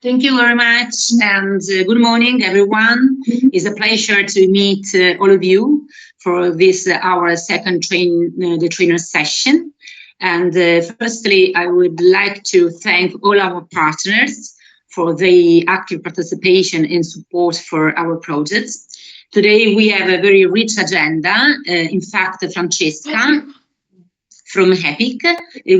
Thank you very much, and good morning, everyone. It's a pleasure to meet all of you for this our second the trainer session. And firstly, I would like to thank all our partners for the active participation and support for our projects. Today we have a very rich agenda. In fact, Francesca from EPIC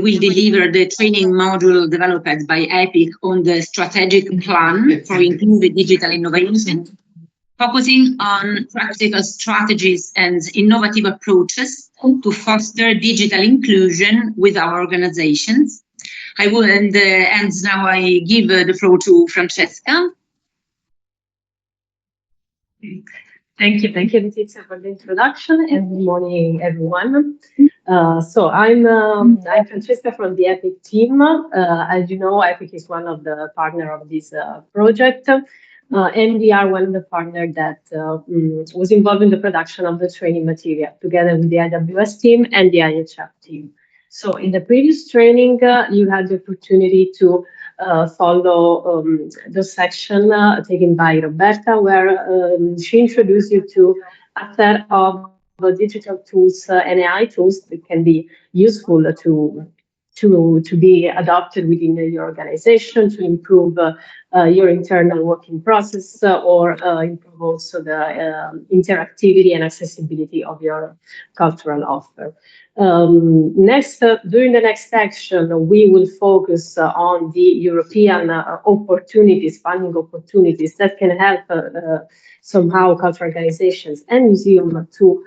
will deliver the training module developed by EPIC on the strategic plan for inclusive digital innovation, focusing on practical strategies and innovative approaches to foster digital inclusion with our organizations. And now I give the floor to Francesca. Thank you, Letizia, for the introduction, and good morning, everyone. So I'm Francesca from the EPIC team. As you know, EPIC is one of the partners of this project, and we are one of the partners that was involved in the production of the training material, together with the IWS team and the IHF team. So in the previous training, you had the opportunity to follow the section taken by Roberta, where she introduced you to a set of digital tools and AI tools that can be useful to be adopted within your organization to improve your internal working process or improve also the interactivity and accessibility of your cultural offer. During the next section, we will focus on the European opportunities, funding opportunities that can help somehow cultural organizations and museums to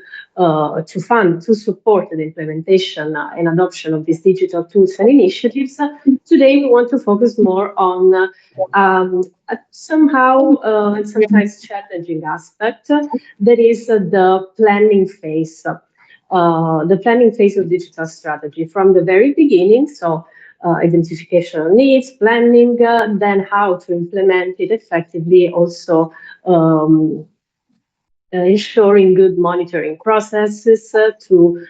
support the implementation and adoption of these digital tools and initiatives. Today, we want to focus more on somehow sometimes challenging aspect, that is the planning phase. The planning phase of digital strategy from the very beginning. So identification of needs, planning, then how to implement it effectively, also ensuring good monitoring processes to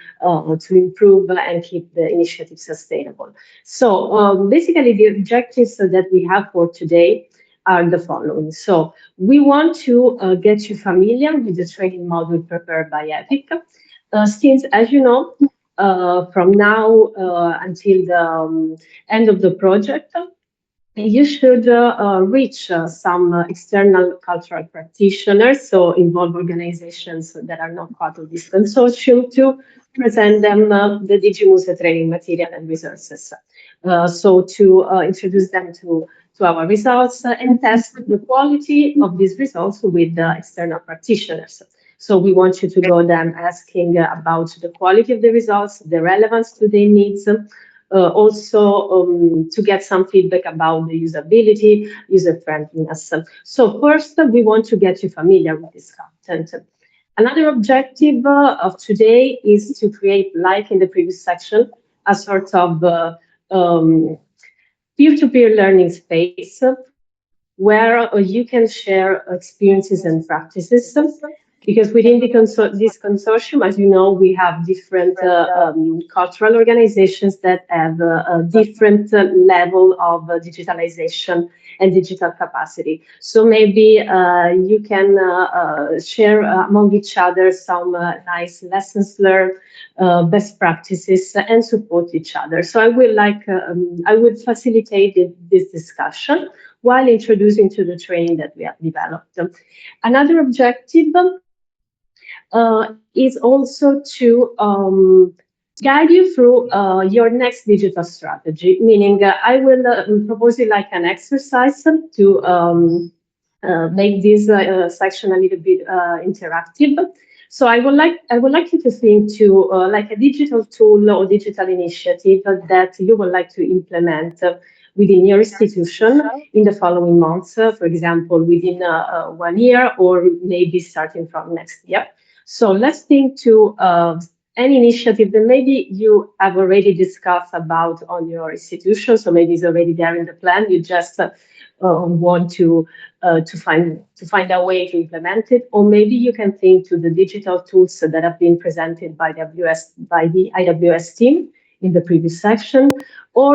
improve and keep the initiative sustainable. So basically the objectives that we have for today are the following. So we want to get you familiar with the training module prepared by EPIC. Since, as you know, from now until the end of the project, you should reach some external cultural practitioners, so involve organizations that are not part of this consortium, to present them the DIGIMUSE training material and resources. So to introduce them to our results and test the quality of these results with the external practitioners. So we want you to go then asking about the quality of the results, the relevance to their needs, also to get some feedback about the usability, user-friendliness. So first, we want to get you familiar with this content. Another objective of today is to create, like in the previous section, a sort of peer-to-peer learning space where you can share experiences and practices. Because within this consortium, as you know, we have different cultural organizations that have a different level of digitalization and digital capacity. So maybe you can share among each other some nice lessons learned, best practices, and support each other. So I would facilitate this discussion while introducing to the training that we have developed. Another objective is also to guide you through your next digital strategy, meaning I will propose it like an exercise to make this section a little bit interactive. So I would like you to think to like a digital tool or digital initiative that you would like to implement within your institution in the following months, for example, within 1 year or maybe starting from next year. So let's think to an initiative that maybe you have already discussed about on your institution, so maybe it's already there in the plan. You just want to find a way to implement it, or maybe you can think to the digital tools that have been presented by the IWS team in the previous section, or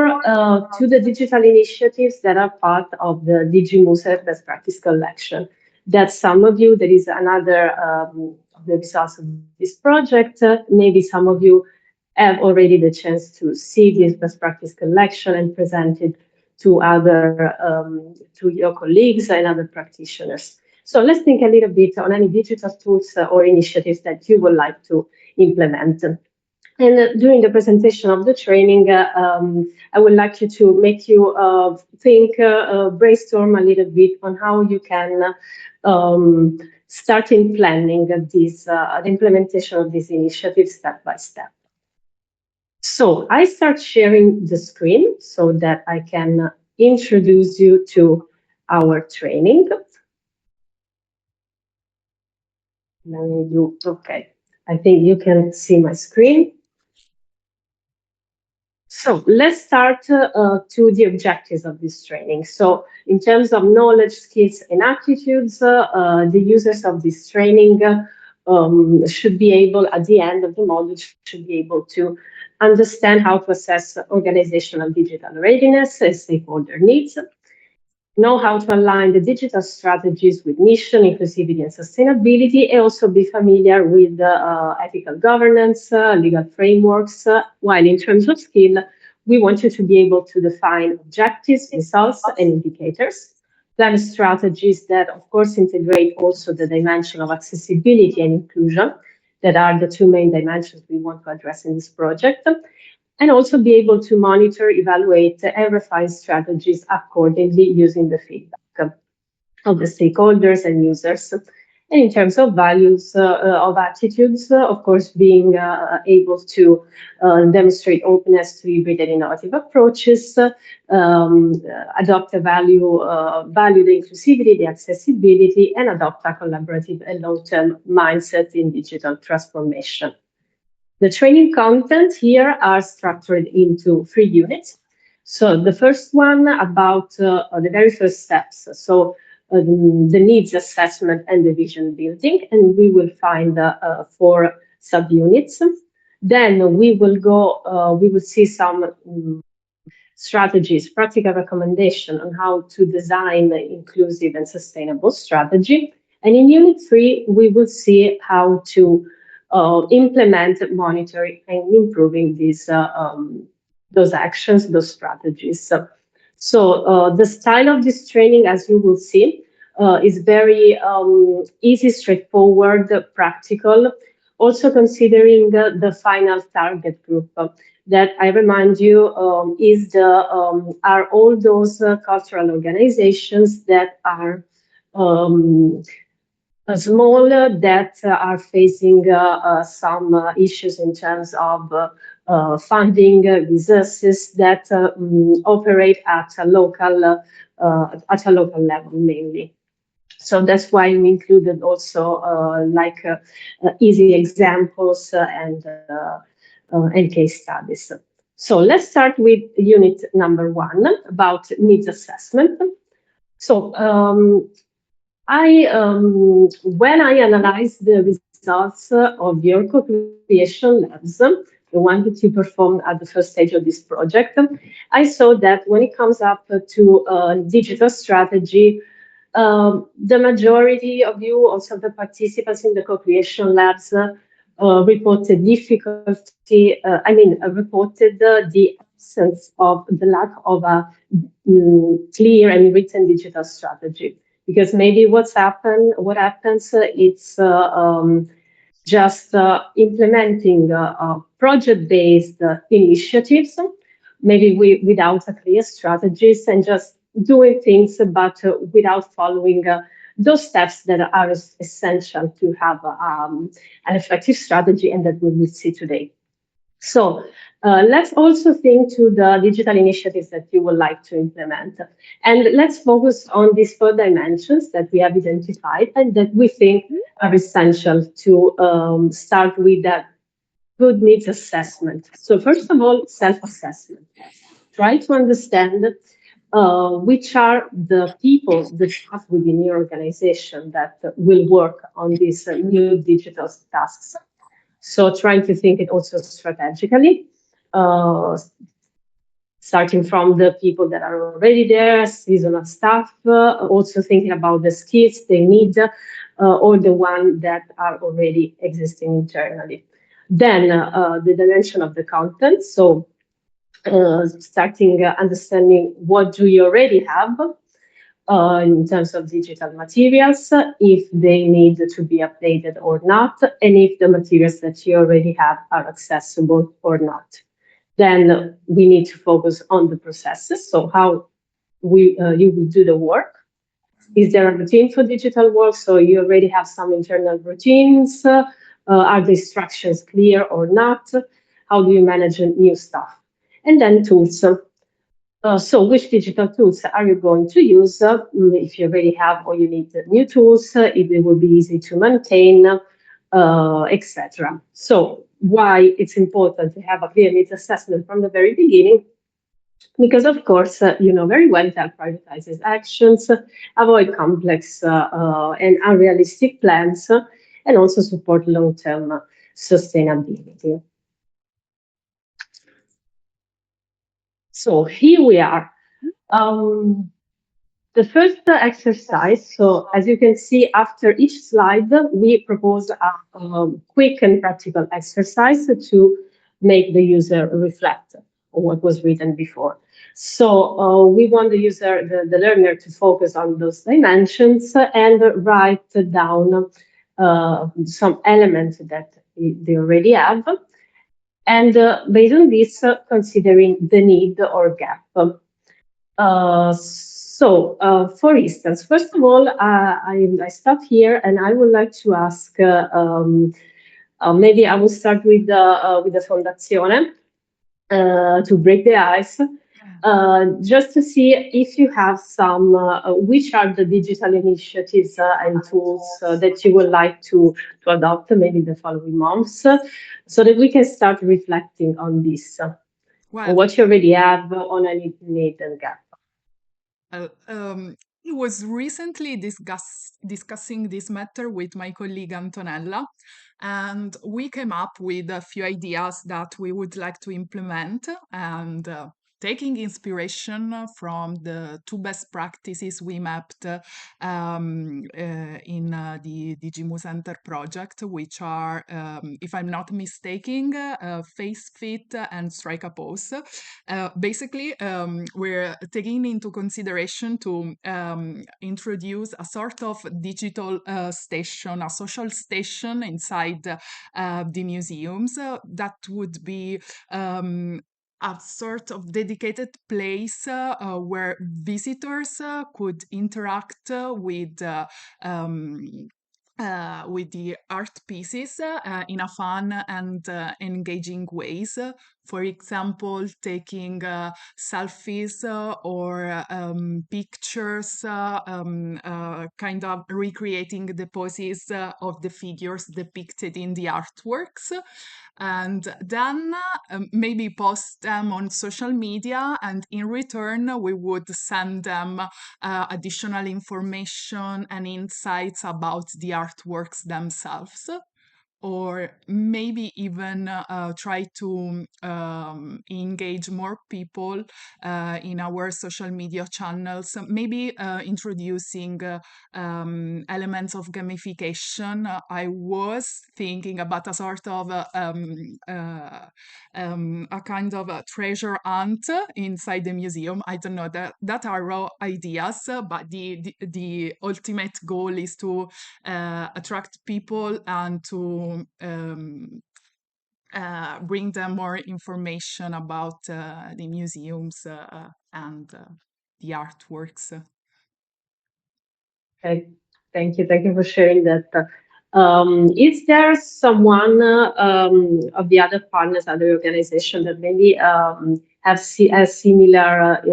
to the digital initiatives that are part of the DIGIMUSE best practice collection. That some of you, there is another of the results of this project. Maybe some of you have already the chance to see this best practice collection and present it to to your colleagues and other practitioners. So let's think a little bit on any digital tools or initiatives that you would like to implement. And during the presentation of the training, I would like you to make you think, brainstorm a little bit on how you can start in planning the implementation of these initiatives step by step. So I start sharing the screen so that I can introduce you to our training. Let me do, okay. I think you can see my screen. So let's start to the objectives of this training. So in terms of knowledge, skills, and attitudes, the users of this training should be able, at the end of the module, should be able to understand how to assess organizational digital readiness and stakeholder needs, know how to align the digital strategies with mission, inclusivity, and sustainability, and also be familiar with ethical governance, legal frameworks, while in terms of skill, we want you to be able to define objectives, results, and indicators, plan strategies that, of course, integrate also the dimension of accessibility and inclusion, that are the two main dimensions we want to address in this project, and also be able to monitor, evaluate, and refine strategies accordingly using the feedback of the stakeholders and users. And in terms of values, of attitudes, of course, being able to demonstrate openness to hybrid and innovative approaches, adopt a value the inclusivity, the accessibility, and adopt a collaborative and long-term mindset in digital transformation. The training content here are structured into 3 units. So the first one about the very first steps. So the needs assessment and the vision building, and we will find 4 subunits. Then we will see some strategies, practical recommendation on how to design an inclusive and sustainable strategy. And in unit 3, we will see how to implement, monitoring, and improving those actions, those strategies. So the style of this training, as you will see, is very easy, straightforward, practical, also considering the final target group that I remind you are all those cultural organizations that are small, that are facing some issues in terms of funding, resources, that operate at a local level mainly. So that's why we included also easy examples and case studies. So let's start with unit number 1 about needs assessment. So when I analyzed the results of your co-creation labs, the one that you performed at the first stage of this project, I saw that when it comes up to digital strategy, the majority of you, also the participants in the co-creation labs, reported difficulty, reported the absence of the lack of a clear and written digital strategy. Because maybe what happens, it's just implementing project-based initiatives, maybe without a clear strategies, and just doing things, but without following those steps that are essential to have an effective strategy, and that we will see today. So let's also think to the digital initiatives that you would like to implement. And let's focus on these 4 dimensions that we have identified and that we think are essential to start with that good needs assessment. So first of all, self-assessment. Try to understand which are the people, the staff within your organization that will work on these new digital tasks. So trying to think it also strategically. starting from the people that are already there, seasonal staff, also thinking about the skills they need, or the ones that are already existing internally. Then the dimension of the content. So starting understanding what do you already have in terms of digital materials, if they need to be updated or not, and if the materials that you already have are accessible or not. Then we need to focus on the processes. So how you will do the work. Is there a routine for digital work? So you already have some internal routines. Are the instructions clear or not? How do you manage new stuff? And then tools. So which digital tools are you going to use? If you already have or you need new tools, if it will be easy to maintain, etc. So why it's important to have a clear needs assessment from the very beginning? Because of course, you know very well that prioritizes actions, avoid complex and unrealistic plans, and also support long-term sustainability. So here we are. The first exercise, so as you can see after each slide, we propose a quick and practical exercise to make the user reflect on what was written before. So we want the user, the learner, to focus on those dimensions and write down some elements that they already have. And based on this, considering the need or gap. For instance, first of all, I stop here and I would like to ask, maybe I will start with the Fondazione to break the ice, just to see if you have some, which are the digital initiatives and tools that you would like to adopt maybe the following months, so that we can start reflecting on this, on what you already have, on any need and gap. I was recently discussing this matter with my colleague Antonella, and we came up with a few ideas that we would like to implement. And taking inspiration from the two best practices we mapped in the DIGIMUSE ENTER project, which are, if I'm not mistaken, Face Fit and Strike a Pose. Basically, we're taking into consideration to introduce a sort of digital station, a social station inside the museums that would be a sort of dedicated place where visitors could interact with the art pieces in a fun and engaging ways. For example, taking selfies or pictures, kind of recreating the poses of the figures depicted in the artworks, and then maybe post them on social media, and in return we would send them additional information and insights about the artworks themselves, or maybe even try to engage more people in our social media channels, maybe introducing elements of gamification. I was thinking about a sort of a kind of a treasure hunt inside the museum. I don't know, that are raw ideas, but the ultimate goal is to attract people and to bring them more information about the museums and the artworks. Okay, thank you. Thank you for sharing that. Is there someone of the other partners, other organizations that maybe have a similar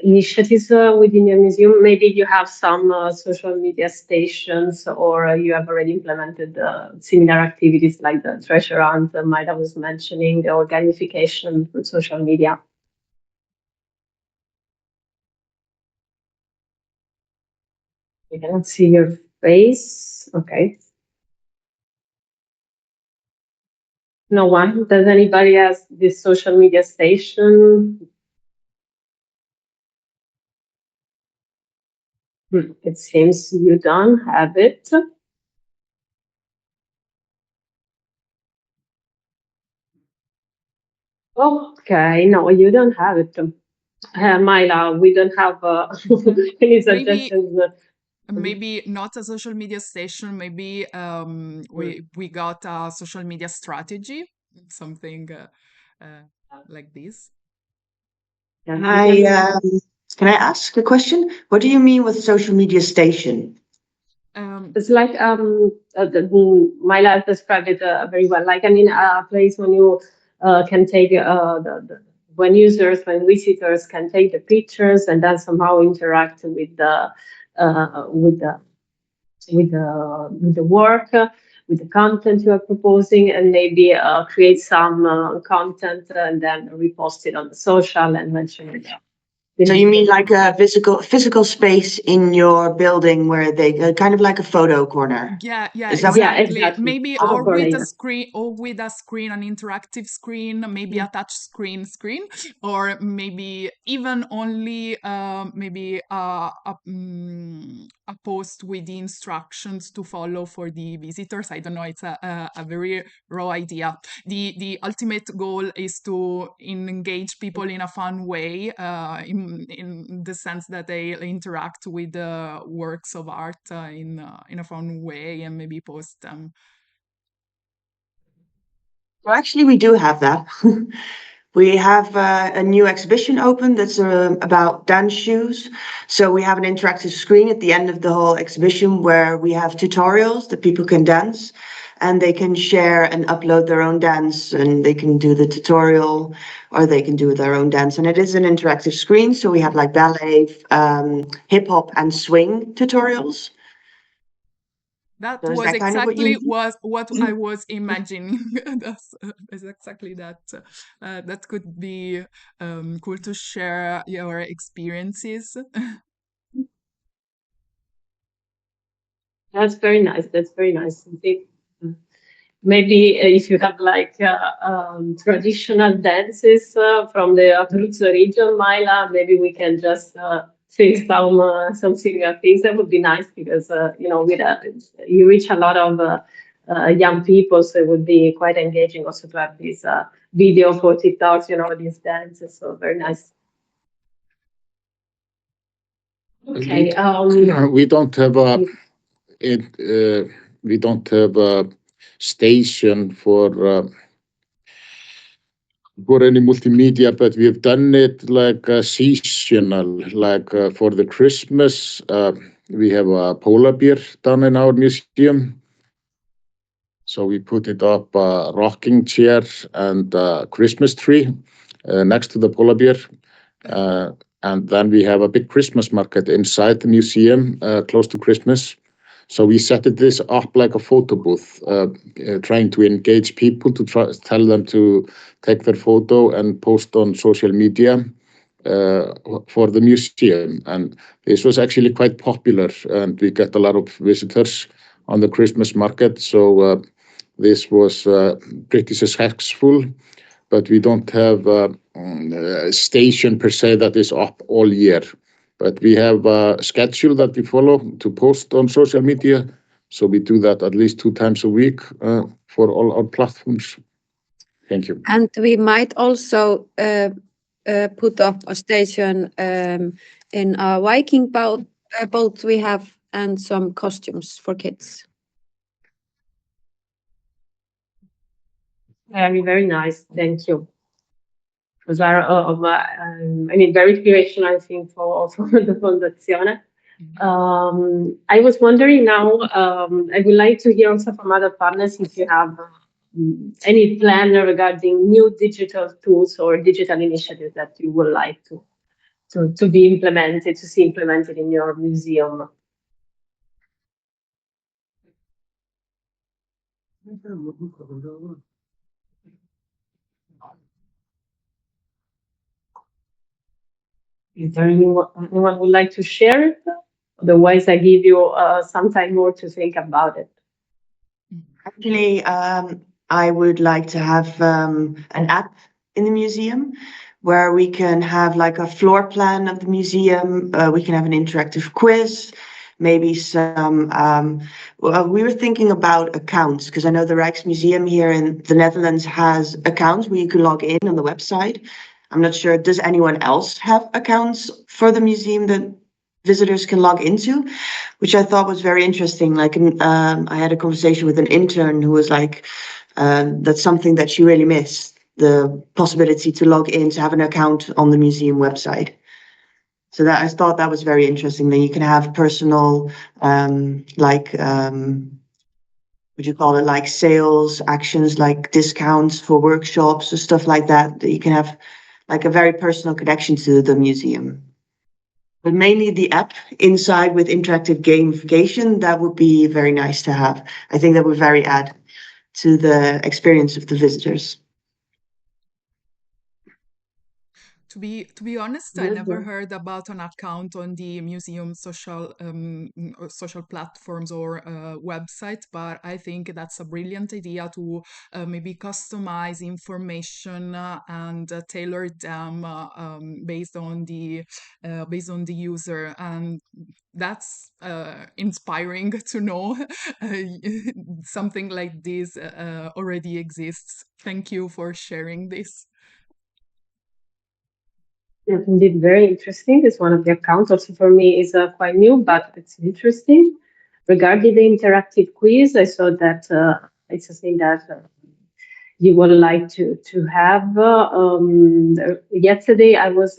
initiatives within your museum? Maybe you have some social media stations, or you have already implemented similar activities like the treasure hunt Maida was mentioning, or gamification through social media. I cannot see your face. Okay. No one? Does anybody have this social media station? It seems you don't have it. Okay, no, you don't have it. Myla, we don't have any suggestions. Maybe not a social media station. Maybe we got a social media strategy, something like this. Can I ask a question? What do you mean with social media station? It's like Myla described it very well. Like, I mean, a place when you can take when when visitors can take the pictures and then somehow interact with the with the with the work, with the content you are proposing, and maybe create some content and then repost it on the social and mention it. So you mean like a physical space in your building where they kind of like a photo corner? Yeah, Is that exactly. Maybe Photo or with corner. a screen, an interactive screen, maybe a touch screen, or maybe even only maybe a post with the instructions to follow for the visitors. I don't know. It's a very raw idea. The ultimate goal is to engage people in a fun way, in the sense that they interact with the works of art in a fun way and maybe post them. Well, actually, we do have that. We have a new exhibition open that's about dance shoes. So we have an interactive screen at the end of the whole exhibition where we have tutorials that people can dance, and they can share and upload their own dance, and they can do the tutorial or they can do their own dance. And it is an interactive screen. So we have like ballet, hip hop and swing tutorials. That So is was that kind of what you exactly what I was imagining. That's exactly that. That could be cool to share your experiences. That's very nice. That's very nice. I think maybe if you have like traditional dances from the Abruzzo region, Myla, maybe we can just say some similar things. That would be nice because you know you reach a lot of young people, so it would be quite engaging also to have this video for TikToks, you know, these dances. So very nice. Okay. We don't have we don't have a station for any multimedia, but we've done it like seasonal, like for the Christmas. We have a polar bear done in our museum. So we put it up a rocking chair and a Christmas tree next to the polar bear. And then we have a big Christmas market inside the museum close to Christmas. So we set this up like a photo booth, trying to engage people to tell them to take their photo and post on social media for the museum. And this was actually quite popular, and we get a lot of visitors on the Christmas market. So this was pretty successful, but we don't have a station per se that is up all year. But we have a schedule that we follow to post on social media. So we do that at least 2 times a week for all our platforms. Thank you. And we might also put up a station in a Viking boat we have, and some costumes for kids. Very, very nice. Thank you. Those are, I mean, very inspirational, I think, for the Fondazione. I was wondering now, I would like to hear also from other partners if you have any plan regarding new digital tools or digital initiatives that you would like to be implemented, to see implemented in your museum. Is there anyone would like to share it? Otherwise, I give you some time more to think about it. Actually, I would like to have an app in the museum where we can have like a floor plan of the museum. We can have an interactive quiz, maybe some. Well, we were thinking about accounts because I know the Rijksmuseum here in the Netherlands has accounts where you can log in on the website. I'm not sure. Does anyone else have accounts for the museum that visitors can log into? Which I thought was very interesting. Like, I had a conversation with an intern who was like, that's something that she really missed, the possibility to log in, to have an account on the museum website. So that I thought that was very interesting. That you can have personal, would you call it, like sales actions, like discounts for workshops or stuff like that. That you can have like a very personal connection to the museum. But mainly the app inside with interactive gamification, that would be very nice to have. I think that would very add to the experience of the visitors. To be honest, I never heard about an account on the museum social platforms or website, but I think that's a brilliant idea to maybe customize information and tailor them based on the user, and that's inspiring to know something like this already exists. Thank you for sharing this. Yeah, indeed, very interesting. It's one of the accounts. Also for me is quite new, but it's interesting. Regarding the interactive quiz, I saw that it's a thing that you would like to have. Yesterday, I was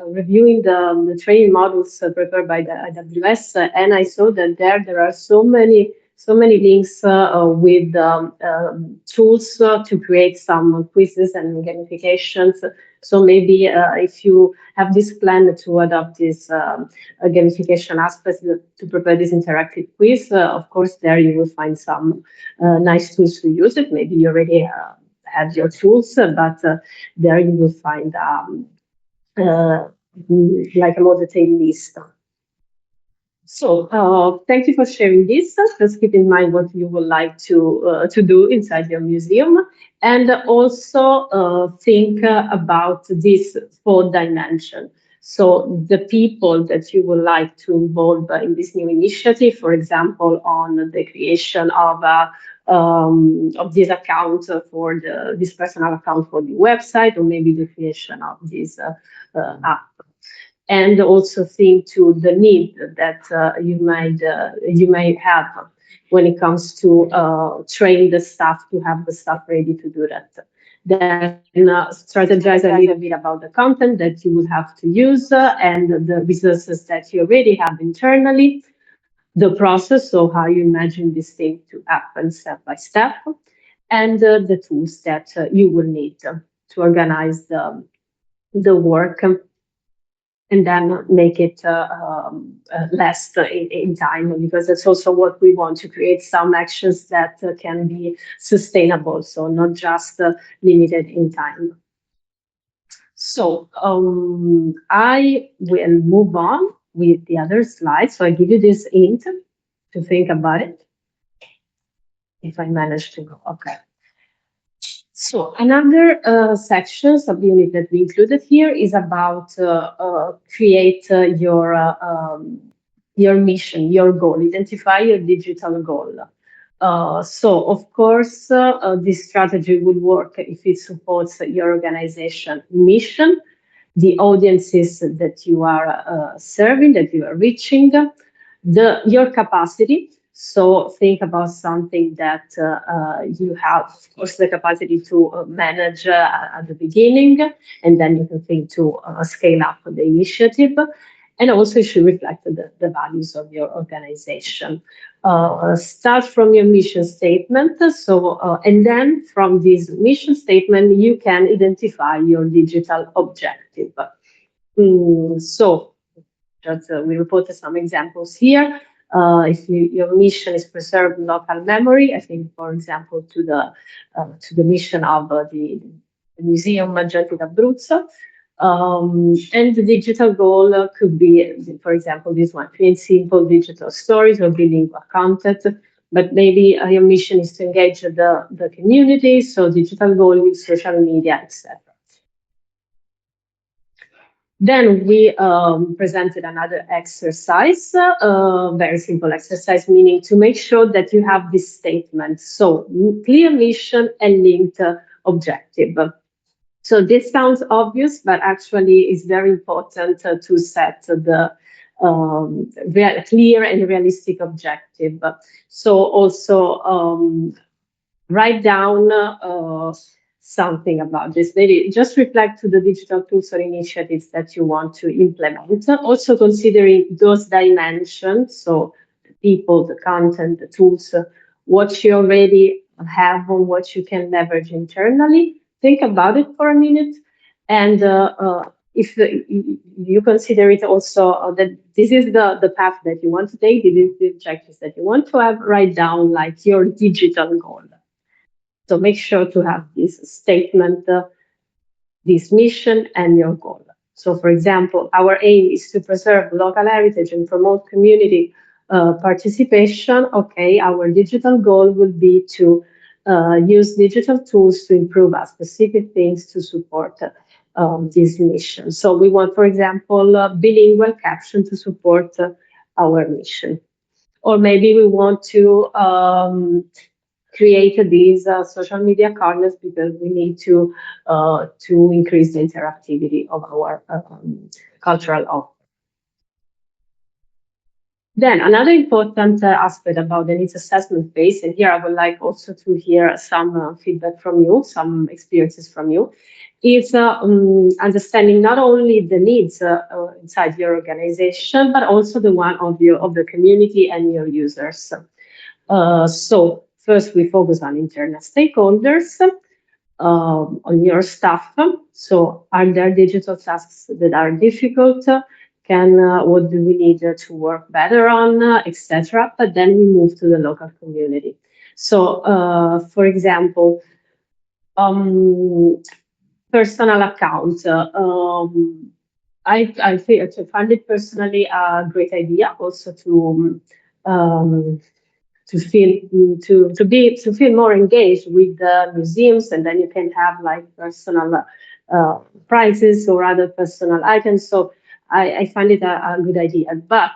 reviewing the training models prepared by the AWS, and I saw that there are so many links with tools to create some quizzes and gamifications. So maybe if you have this plan to adopt this gamification aspect to prepare this interactive quiz, of course, there you will find some nice tools to use it. Maybe you already have your tools, but there you will find like a more detailed list. So thank you for sharing this. Just keep in mind what you would like to do inside your museum, and also think about this fourth dimension. So the people that you would like to involve in this new initiative, for example, on the creation of this account for this personal account for the website, or maybe the creation of this app. And also think to the need that you might have when it comes to train the staff, to have the staff ready to do that. Then strategize a little bit about the content that you will have to use and the resources that you already have internally, the process, so how you imagine this thing to happen step by step, and the tools that you will need to organize the work, and then make it last in time, because that's also what we want, to create some actions that can be sustainable, so not just limited in time. So I will move on with the other slides. So I give you this hint to think about it, if I manage to go. Okay. So another section, subunit that we included here is about create your mission, your goal, identify your digital goal. So of course, this strategy would work if it supports your organization mission, the audiences that you are serving, that you are reaching, your capacity. So think about something that you have, of course, the capacity to manage at the beginning, and then you can think to scale up the initiative. And also it should reflect the values of your organization. Start from your mission statement. So, and then from this mission statement, you can identify your digital objective. So just, we reported some examples here. If your mission is preserve local memory, I think, for example, to the mission of the Museum Magenti d'Abruzzo. And the digital goal could be, for example, this one: create simple digital stories or bilingual content but maybe your mission is to engage the community, so digital goal, social media, etc. Then we presented another exercise, very simple exercise, meaning to make sure that you have this statement. So clear mission and linked objective. So this sounds obvious, but actually it's very important to set the clear and realistic objective. So also write down something about this. Maybe just reflect to the digital tools or initiatives that you want to implement. Also considering those dimensions, so the people, the content, the tools, what you already have or what you can leverage internally. Think about it for a minute. And if you consider it also that this is the path that you want to take, this is the objectives that you want to have, write down like your digital goal. So make sure to have this statement, this mission and your goal. So for example, our aim is to preserve local heritage and promote community participation. Okay, our digital goal will be to use digital tools to improve our specific things to support this mission. So we want, for example, bilingual caption to support our mission. Or maybe we want to create these social media corners because we need to increase the interactivity of our cultural offer. Then another important aspect about the needs assessment phase, and here I would like also to hear some feedback from you, some experiences from you, is understanding not only the needs inside your organization, but also the one of the community and your users. So first, we focus on internal stakeholders, on your staff. So are there digital tasks that are difficult? What do we need to work better on, etc. But then we move to the local community. So, for example, personal account. I find it personally a great idea also to feel more engaged with the museums, and then you can have like personal prizes or other personal items. So I find it a good idea. But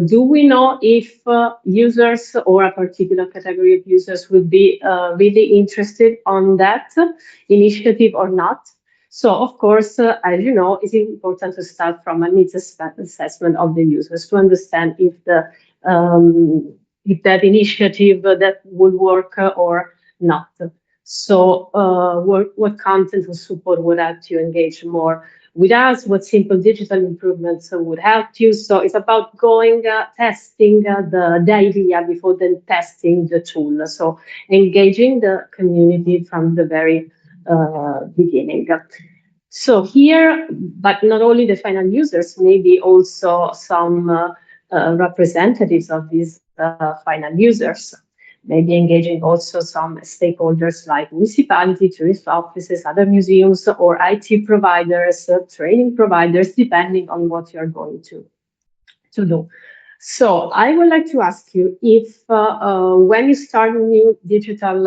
do we know if users or a particular category of users will be really interested on that initiative or not? So, of course, as you know, it's important to start from a needs assessment of the users to understand if that initiative that will work or not. So what content or support would help you engage more with us? What simple digital improvements would help you? So it's about going, testing the idea before then testing the tool. So engaging the community from the very beginning. So here, but not only the final users, maybe also some representatives of these final users, maybe engaging also some stakeholders like municipality, tourist offices, other museums, or IT providers, training providers, depending on what you're going to do. So I would like to ask you if when you start new digital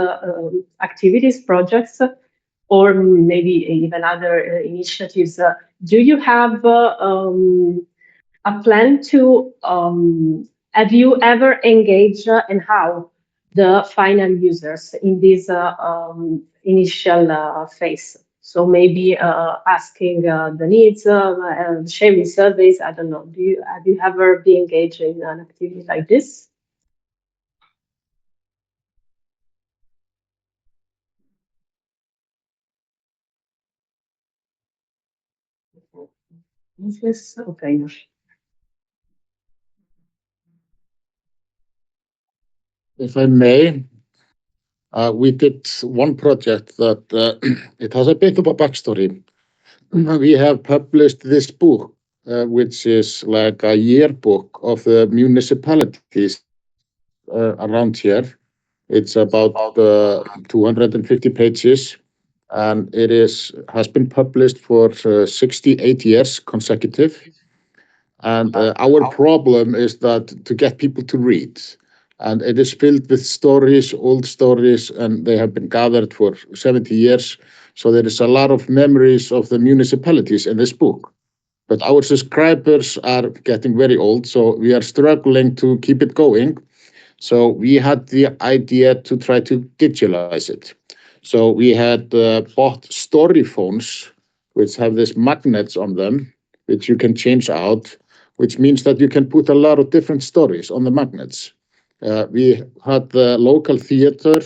activities, projects, or maybe even other initiatives, do you have a plan to have you ever engaged and how the final users in this initial phase? So maybe asking the needs, sharing surveys. I don't know. Have you ever been engaged in an activity like this? Yes. Okay. If I may, we did one project that it has a bit of a backstory. We have published this book, which is like a yearbook of the municipalities around here. It's about 250 pages, and it has been published for 68 years consecutive. And our problem is that to get people to read. And it is filled with stories, old stories, and they have been gathered for 70 years. So there is a lot of memories of the municipalities in this book. But our subscribers are getting very old, so we are struggling to keep it going. So we had the idea to try to digitalize it. So we had bought story phones, which have these magnets on them, which you can change out, which means that you can put a lot of different stories on the magnets. We had the local theater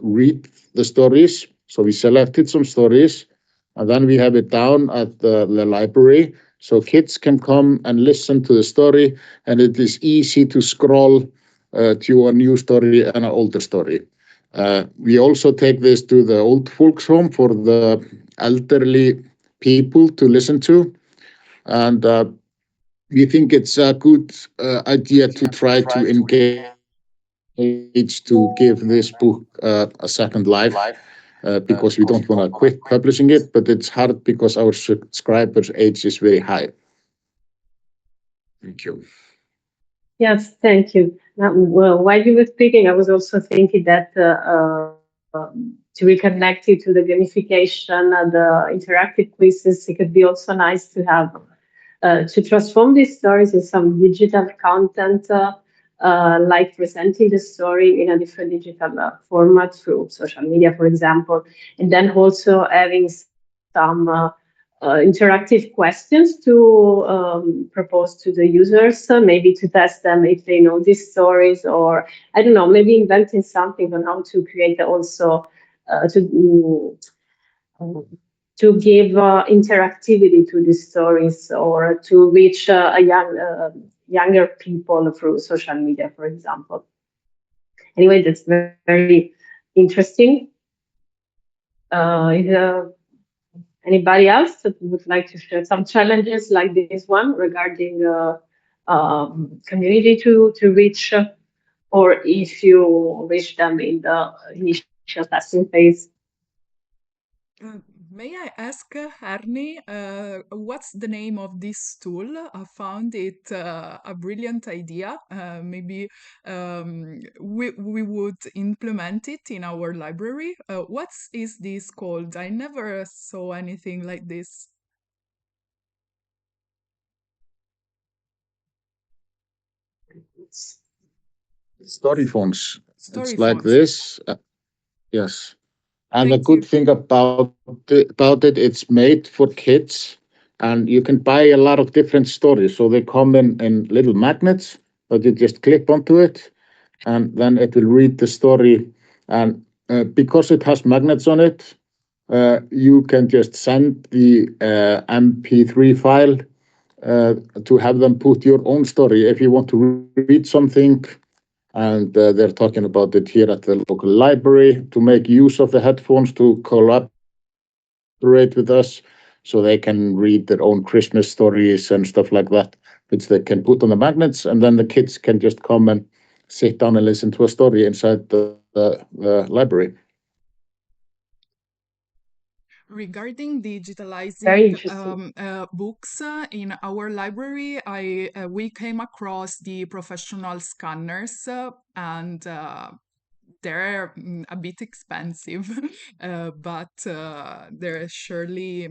read the stories. So we selected some stories, and then we have it down at the library. So kids can come and listen to the story, and it is easy to scroll to a new story and an older story. We also take this to the old folks home for the elderly people to listen to. And we think it's a good idea to try to engage, to give this book a second life, because we don't want to quit publishing it, but it's hard because our subscribers' age is very high. Thank you. Yes, thank you. Now, well, while you were speaking, I was also thinking that to reconnect you to the gamification and the interactive quizzes, it could be also nice to have to transform these stories in some digital content, like presenting the story in a different digital format through social media, for example, and then also having some interactive questions to propose to the users, maybe to test them if they know these stories, or I don't know, maybe inventing something on how to create also uh, to give interactivity to these stories or to reach younger people through social media, for example. Anyway, that's very interesting. Is anybody else that would like to share some challenges like this one regarding community to reach, or if you reach them in the initial testing phase? Uh, May I ask, Arni, what's the name of this tool? I found it a brilliant idea. Maybe we would implement it in our library. What is this called? I never saw anything like this. Story phones. Story It's like fonts. this. Yes. And the Thank good you. thing about it, it's made for kids, and you can buy a lot of different stories. So they come in little magnets, but you just clip onto it, and then it will read the story. And because it has magnets on it, you can just send the MP3 file to have them put your own story if you want to read something. And they're talking about it here at the local library to make use of the headphones to collaborate with us, so they can read their own Christmas stories and stuff like that, which they can put on the magnets, and then the kids can just come and sit down and listen to a story inside the library. Regarding Very digitalizing interesting. books in our library, we came across the professional scanners, and they're a bit expensive, but they're surely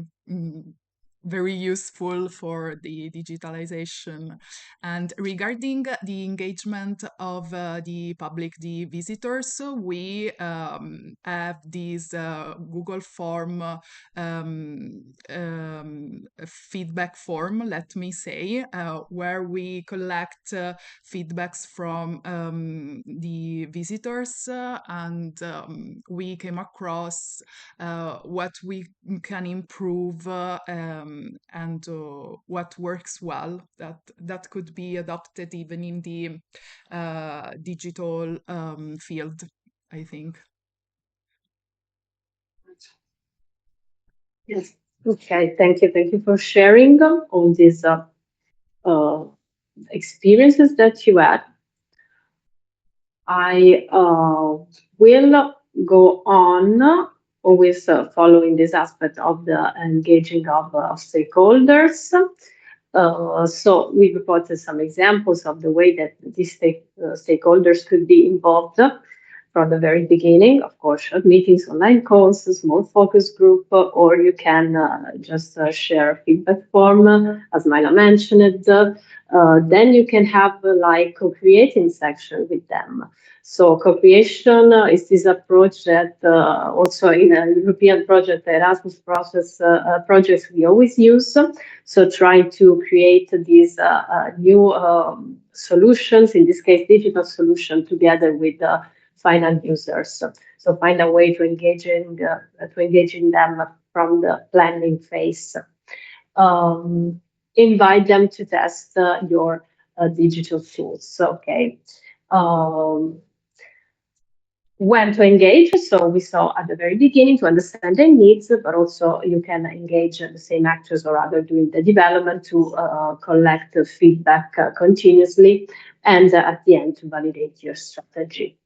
very useful for the digitalization. And regarding the engagement of the public, the visitors, we have this Google form, feedback form, let me say, where we collect feedbacks from the visitors, and we came across what we can improve, and what works well, that could be adopted even in the digital field, I think. Yes. Okay. Thank you. Thank you for sharing all these uh, experiences that you had. I will go on always following this aspect of the engaging of stakeholders. So we reported some examples of the way that these stakeholders could be involved from the very beginning, of course, short meetings, online calls, a small focus group, or you can just share a feedback form, as Myla mentioned. Then you can have like co-creating section with them. So co-creation is this approach that also in a European project, the Erasmus process projects we always use. So trying to create these new solutions, in this case, digital solution together with final users. So find a way to engage in them from the planning phase. Invite them to test your digital tools. Okay. When to engage. So we saw at the very beginning to understand their needs, but also you can engage the same actors or other doing the development to collect the feedback continuously, and at the end to validate your strategy.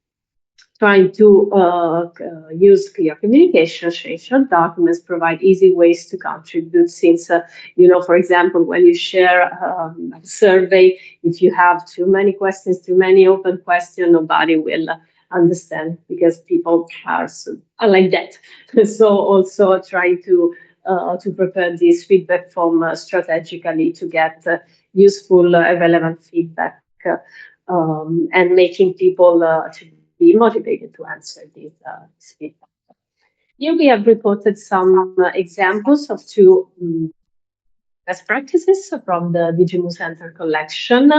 Trying to use clear communication, share documents, provide easy ways to contribute. Since, for example, when you share a survey, if you have too many questions, too many open questions, nobody will understand because people are like that. So also try to prepare this feedback form strategically to get useful, relevant feedback, and making people to be motivated to answer these feedback. Here we have reported some examples of two best practices from the DIGIMUSE Enter collection,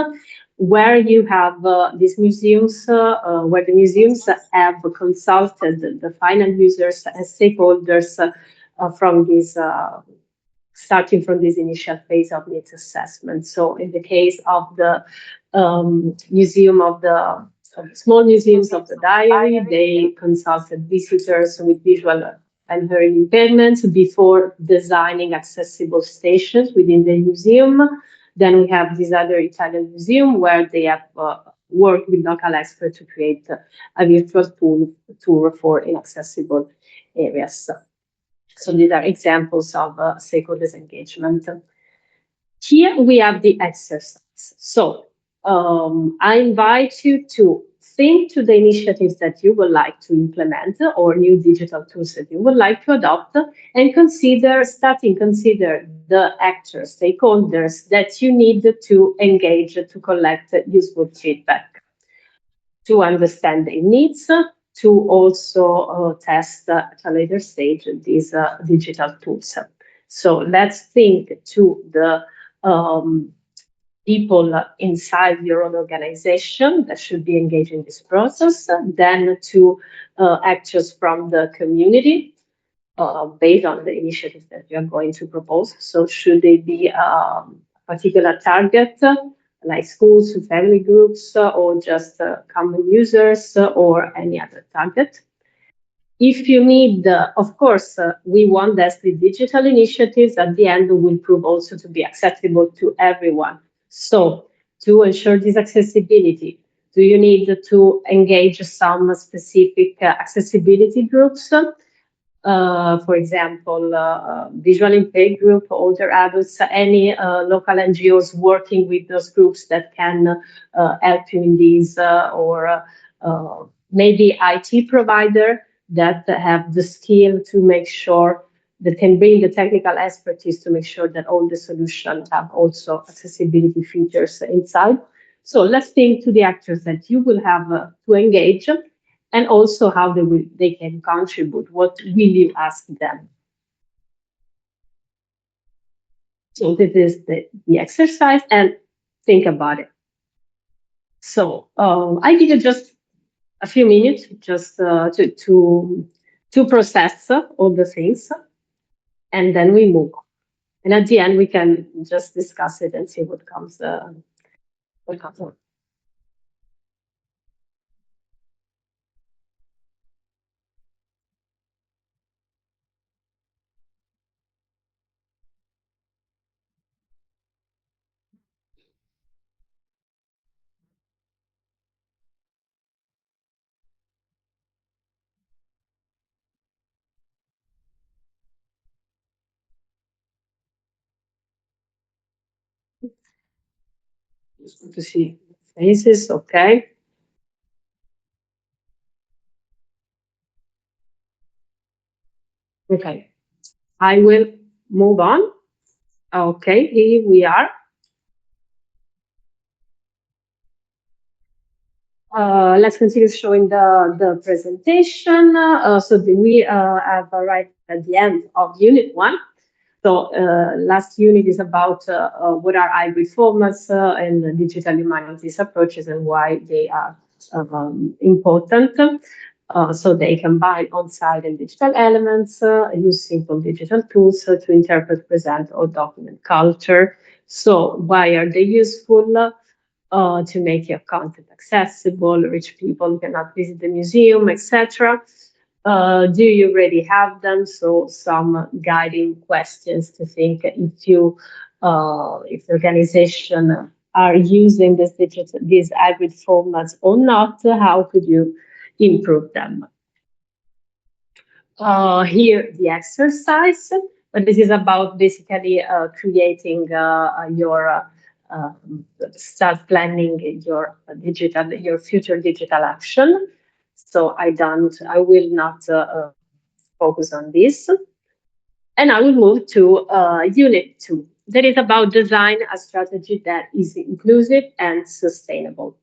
where you have these museums, where the museums have consulted the final users and stakeholders from this, starting from this initial phase of needs assessment. So in the case of the museum of the small museums of the diary, they consulted visitors with visual and hearing impairments before designing accessible stations within the museum. Then we have this other Italian museum where they have worked with local experts to create a virtual tour for inaccessible areas. So these are examples of stakeholders engagement. Here we have the exercise. So I invite you to think to the initiatives that you would like to implement or new digital tools that you would like to adopt, and consider the actors, stakeholders that you need to engage to collect useful feedback, to understand their needs, to also test at a later stage these digital tools. So let's think to the people inside your own organization that should be engaged in this process, then to actors from the community based on the initiatives that you are going to propose. So should they be a particular target, like schools, family groups, or just common users, or any other target? If you need, of course, we want that the digital initiatives at the end will prove also to be accessible to everyone. So to ensure this accessibility, do you need to engage some specific accessibility groups? For example, visual impaired group, older adults, any local NGOs working with those groups that can help you in these, or maybe IT provider that have the skill to make sure that can bring the technical expertise to make sure that all the solutions have also accessibility features inside. So let's think to the actors that you will have to engage, and also how they can contribute. What will you ask them? So this is the exercise, and think about it. So I give you just a few minutes just to process all the things, and then we move on. And at the end, we can just discuss it and see what comes on. It's good to see faces, okay. Okay, I will move on. Okay, here we are. Let's continue showing the presentation. We have arrived at the end of Unit 1. So last unit is about what are hybrid formats and digital humanities approaches and why they are important. So they combine on-site and digital elements, use simple digital tools to interpret, present, or document culture. So why are they useful? To make your content accessible, reach people who cannot visit the museum, etc. Do you already have them? So some guiding questions to think if the organization are using these hybrid formats or not, how could you improve them? Here, the exercise, but this is about basically creating your start planning your future digital action. So I will not focus on this. And I will move to Unit 2. That is about design a strategy that is inclusive and sustainable.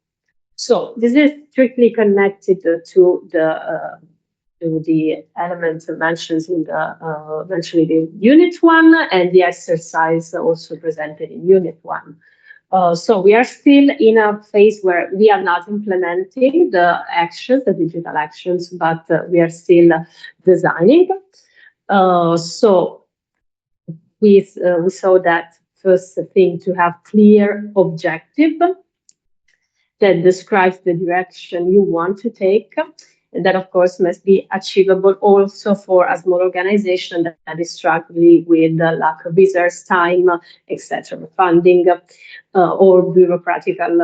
So this is strictly connected to the elements mentioned in Unit 1 and the exercise also presented in Unit 1. So we are still in a phase where we are not implementing the digital actions, but we are still designing. So we saw that first thing to have clear objective that describes the direction you want to take. And that, of course, must be achievable also for a small organization that is struggling with the lack of visitors, time, etc., funding, or bureaucratic and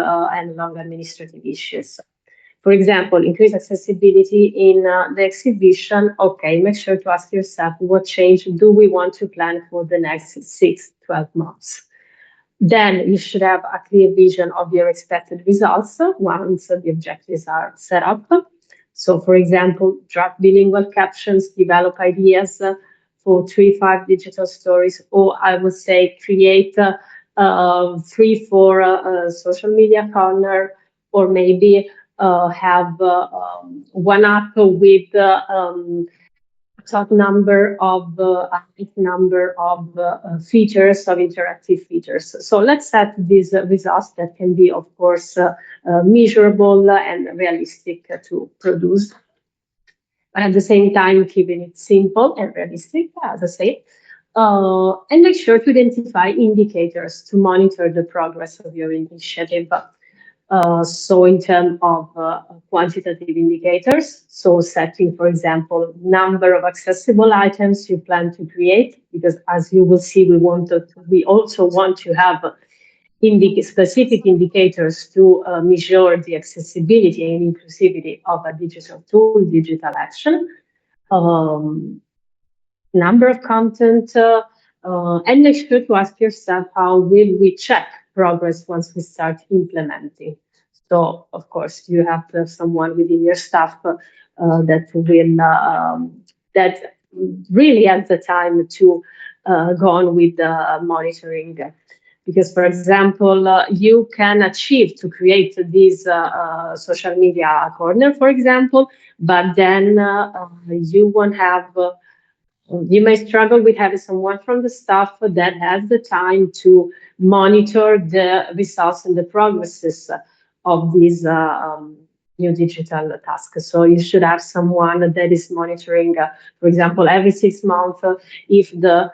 long administrative issues. For example, increase accessibility in the exhibition. Okay, make sure to ask yourself what change do we want to plan for the next 6-12 months. Then you should have a clear vision of your expected results once the objectives are set up. So, for example, draft bilingual captions, develop ideas for 3-5 digital stories, or I would say create 3-4 social media corner, or maybe have one app with top number of features of interactive features. So let's set these results that can be, of course, measurable and realistic to produce. But at the same time, keeping it simple and realistic, as I say, and make sure to identify indicators to monitor the progress of your initiative. So in terms of quantitative indicators, so setting, for example, number of accessible items you plan to create, because as you will see, we also want to have specific indicators to measure the accessibility and inclusivity of a digital tool, digital action, number of content, and make sure to ask yourself, how will we check progress once we start implementing? So, of course, you have to have someone within your staff that really has the time to go on with the monitoring. Because, for example, you can achieve to create this social media corner, for example, but then you won't have. You may struggle with having someone from the staff that has the time to monitor the results and the progresses of these new digital tasks. So you should have someone that is monitoring, for example, every 6 months, if the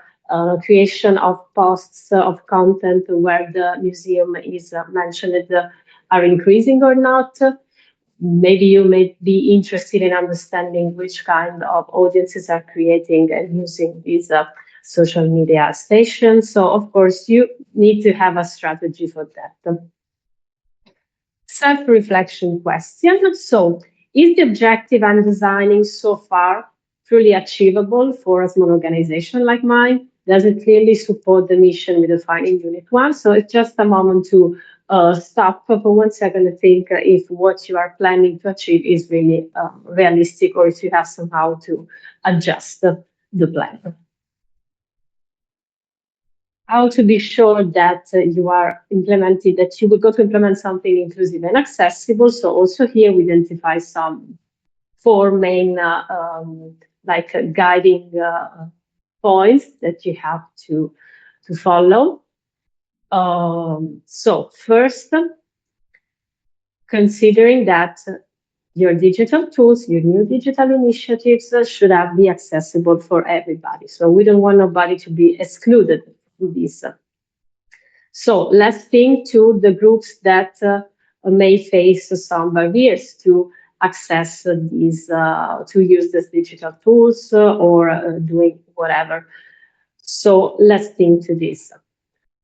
creation of posts of content where the museum is mentioned are increasing or not. Maybe you may be interested in understanding which kind of audiences are creating and using these social media stations. So, of course, you need to have a strategy for that. Self-reflection question. So, is the objective I'm designing so far truly achievable for a small organization like mine? Does it clearly support the mission we defined in Unit 1? So it's just a moment to stop for 1 second and think if what you are planning to achieve is really realistic, or if you have somehow to adjust the plan. How to be sure that you are implementing, that you will go to implement something inclusive and accessible. So also here we identify some four main guiding points that you have to follow. So first, considering that your digital tools, your new digital initiatives should be accessible for everybody. So we don't want nobody to be excluded from this. So let's think to the groups that may face some barriers to access these, to use these digital tools or doing whatever. So let's think to this.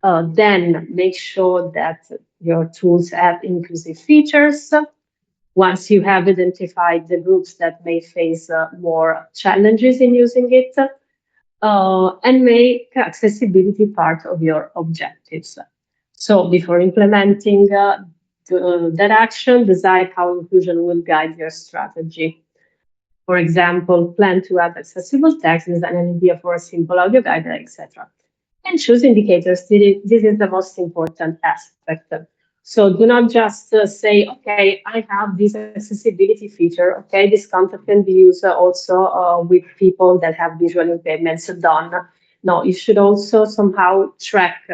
Then make sure that your tools have inclusive features. Once you have identified the groups that may face more challenges in using it, and make accessibility part of your objectives. So before implementing that action, decide how inclusion will guide your strategy. For example, plan to add accessible text, design an idea for a simple audio guide, etc. And choose indicators. This is the most important aspect. So do not just say, okay, I have this accessibility feature. Okay, this content can be used also with people that have visual impairments done. No, you should also somehow track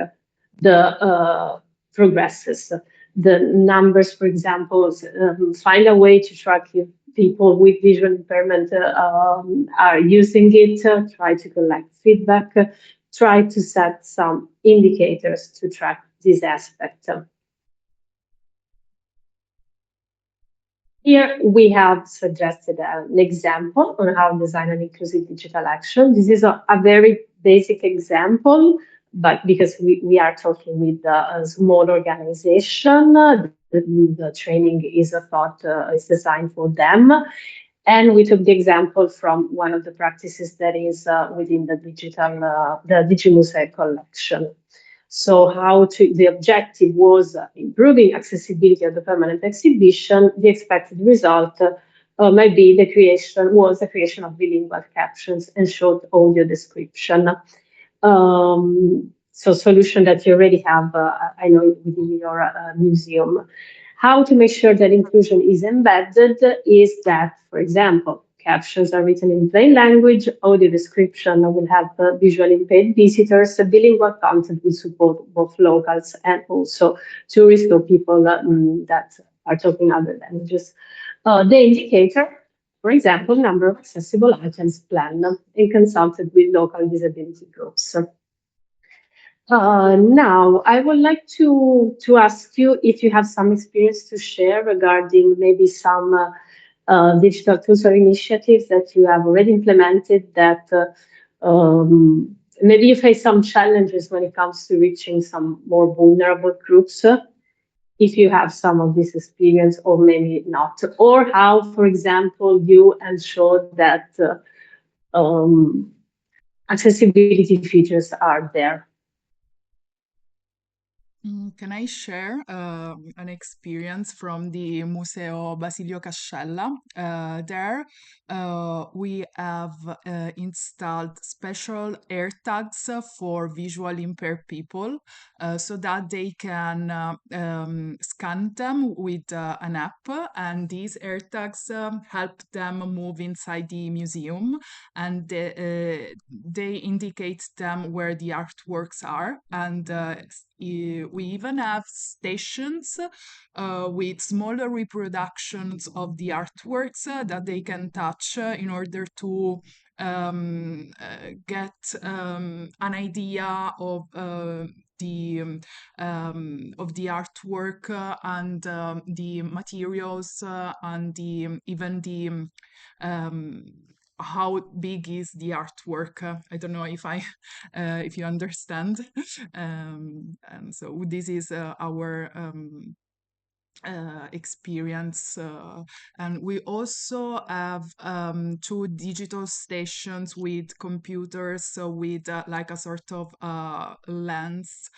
the progresses, the numbers, for example, find a way to track people with visual impairment are using it, try to collect feedback, try to set some indicators to track this aspect. Here we have suggested an example on how to design an inclusive digital action. This is a very basic example, but because we are talking with a small organization, the training is is designed for them. And we took the example from one of the practices that is within the DIGIMUSE collection. So the objective was improving accessibility of the permanent exhibition. The expected result might be the creation of bilingual captions and short audio description. So solution that you already have, I know, within your museum. How to make sure that inclusion is embedded is that, for example, captions are written in plain language, audio description will have visually impaired visitors, bilingual content will support both locals and also tourists or people that are talking other languages. The indicator, for example, number of accessible items planned and consulted with local disability groups. Now, I would like to ask you if you have some experience to share regarding maybe some digital tools or initiatives that you have already implemented that maybe you face some challenges when it comes to reaching some more vulnerable groups, if you have some of this experience or maybe not, or how, for example, you ensure that accessibility features are there. Can I share an experience from the Museo Basilio Cascella? There we have installed special AirTags for visually impaired people so that they can scan them with an app, and these AirTags help them move inside the museum, and they indicate them where the artworks are, and we even have stations with smaller reproductions of the artworks that they can touch in order to get an idea of the artwork and the materials and even the how big is the artwork. I don't know if I if you understand. And so this is our experience. And we also have 2 digital stations with computers with like a sort of lenses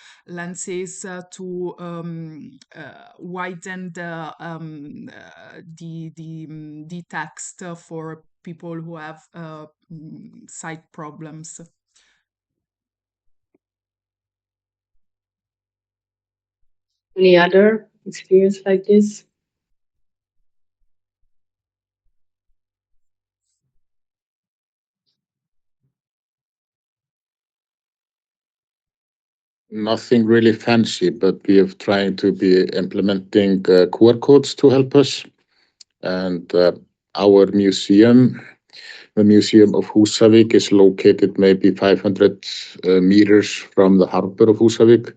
to widen the text for people who have sight problems. Any other experience like this? Nothing really fancy, but we have trying to be implementing QR codes to help us. And our museum, the Museum of Húsavík, is located maybe 500 meters from the harbor of Húsavík.